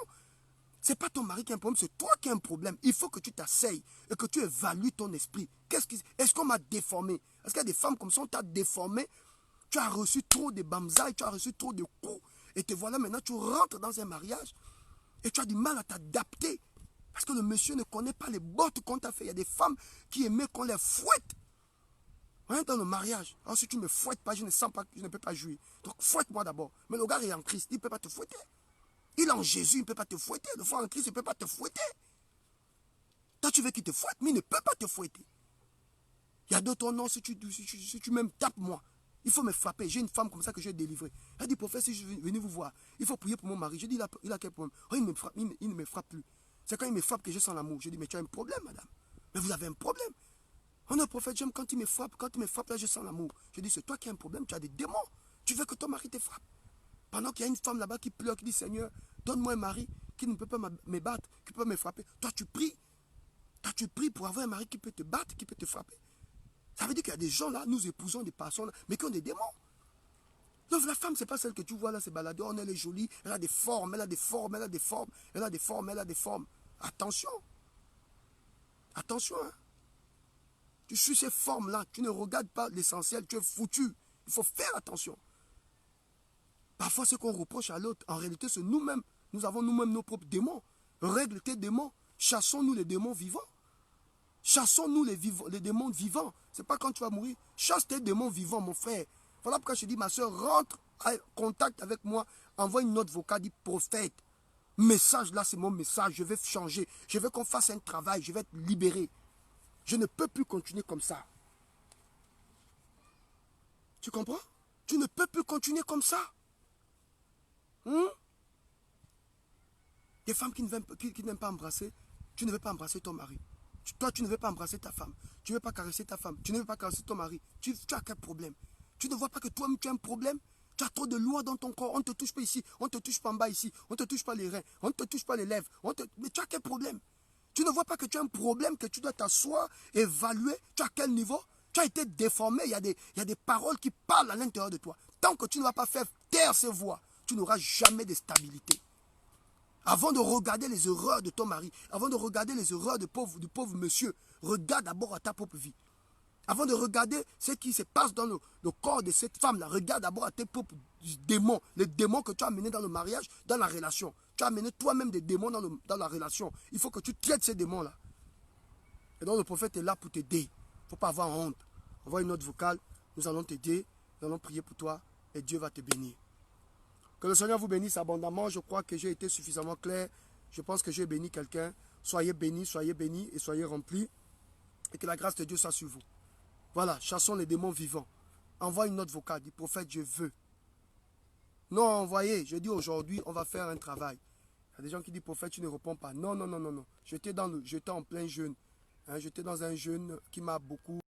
Ce n'est pas ton mari qui a un problème, c'est toi qui as un problème. Il faut que tu t'asseyes et que tu évalues ton esprit. Est-ce qu'on m'a déformé? Est-ce qu'il y a des femmes comme ça, on t'a déformé? Tu as reçu trop de bamsailles, tu as reçu trop de coups. Et te voilà maintenant, tu rentres dans un mariage et tu as du mal à t'adapter. Parce que le monsieur ne connaît pas les bottes qu'on t'a fait. Il y a des femmes qui aimaient qu'on les fouette. Rien dans le mariage. Alors si tu ne me fouettes pas, je ne sens pas, je ne peux pas jouir. Donc fouette-moi d'abord. Mais le gars est en Christ, il ne peut pas te fouetter. Il est en Jésus, il ne peut pas te fouetter. Le frère en Christ, il ne peut pas te fouetter. Toi, tu veux qu'il te fouette, mais il ne peut pas te fouetter. Il y a d'autres noms, si tu même tapes moi. Il faut me frapper. J'ai une femme comme ça que j'ai délivrée. Elle dit, prophète, si je suis venu vous voir, il faut prier pour mon mari. Je dis, il a quel problème? Oh, il ne me frappe plus. C'est quand il me frappe que je sens l'amour. Je dis, mais tu as un problème, madame. Mais vous avez un problème. Oh non, prophète, j'aime quand il me frappe. Quand il me frappe, là, je sens l'amour. Je dis, c'est toi qui as un problème. Tu as des démons. Tu veux que ton mari te frappe. Pendant qu'il y a une femme là-bas qui pleure, qui dit, Seigneur, donne-moi un mari qui ne peut pas me battre, qui peut me frapper. Toi, tu pries. Toi, tu pries pour avoir un mari qui peut te battre, qui peut te frapper. Ça veut dire qu'il y a des gens là, nous épousons des personnes, mais qui ont des démons. Donc la femme, ce n'est pas celle que tu vois là, se balader. Oh, elle est jolie, elle a des formes, elle a des formes, elle a des formes, elle a des formes, elle a des formes. Attention. Attention. Hein. Tu suis ces formes-là, tu ne regardes pas l'essentiel, tu es foutu. Il faut faire attention. Parfois, ce qu'on reproche à l'autre, en réalité, c'est nous-mêmes. Nous avons nous-mêmes nos propres démons. Règle tes démons. Chassons-nous les démons vivants. Chassons-nous les démons vivants. Ce n'est pas quand tu vas mourir. Chasse tes démons vivants, mon frère. Voilà pourquoi je te dis, ma soeur, rentre en contact avec moi. Envoie une note vocale, dit prophète. Message là, c'est mon message. Je vais changer. Je veux qu'on fasse un travail. Je vais être libéré. Je ne peux plus continuer comme ça. Tu comprends? Tu ne peux plus continuer comme ça. Des femmes qui n'aiment pas embrasser. Tu ne veux pas embrasser ton mari. Toi, tu ne veux pas embrasser ta femme. Tu ne veux pas caresser ta femme. Tu ne veux pas caresser ton mari. Tu as quel problème? Tu ne vois pas que toi-même, tu as un problème? Tu as trop de lois dans ton corps. On ne te touche pas ici. On ne te touche pas en bas ici. On ne te touche pas les reins. On ne te touche pas les lèvres. Mais tu as quel problème? Tu ne vois pas que tu as un problème, que tu dois t'asseoir, évaluer. Tu as quel niveau? Tu as été déformé. Il y a des paroles qui parlent à l'intérieur de toi. Tant que tu ne vas pas faire taire ces voix, tu n'auras jamais de stabilité. Avant de regarder les erreurs de ton mari, avant de regarder les erreurs du pauvre monsieur, regarde d'abord à ta propre vie. Avant de regarder ce qui se passe dans le corps de cette femme-là, regarde d'abord à tes propres démons, les démons que tu as amenés dans le mariage, dans la relation. Tu as amené toi-même des démons dans la relation. Il faut que tu traites ces démons-là. Et donc le prophète est là pour t'aider. Il ne faut pas avoir honte. Envoie une note vocale, nous allons t'aider, nous allons prier pour toi et Dieu va te bénir. Que le Seigneur vous bénisse abondamment. Je crois que j'ai été suffisamment clair. Je pense que j'ai béni quelqu'un. Soyez bénis et soyez remplis. Et que la grâce de Dieu soit sur vous. Voilà, chassons les démons vivants. Envoie une note vocale. Dis, prophète, je veux. Non, envoyez. Je dis aujourd'hui, on va faire un travail. Il y a des gens qui disent, prophète, tu ne réponds pas. Non. J'étais en plein jeûne. J'étais dans un jeûne qui m'a beaucoup...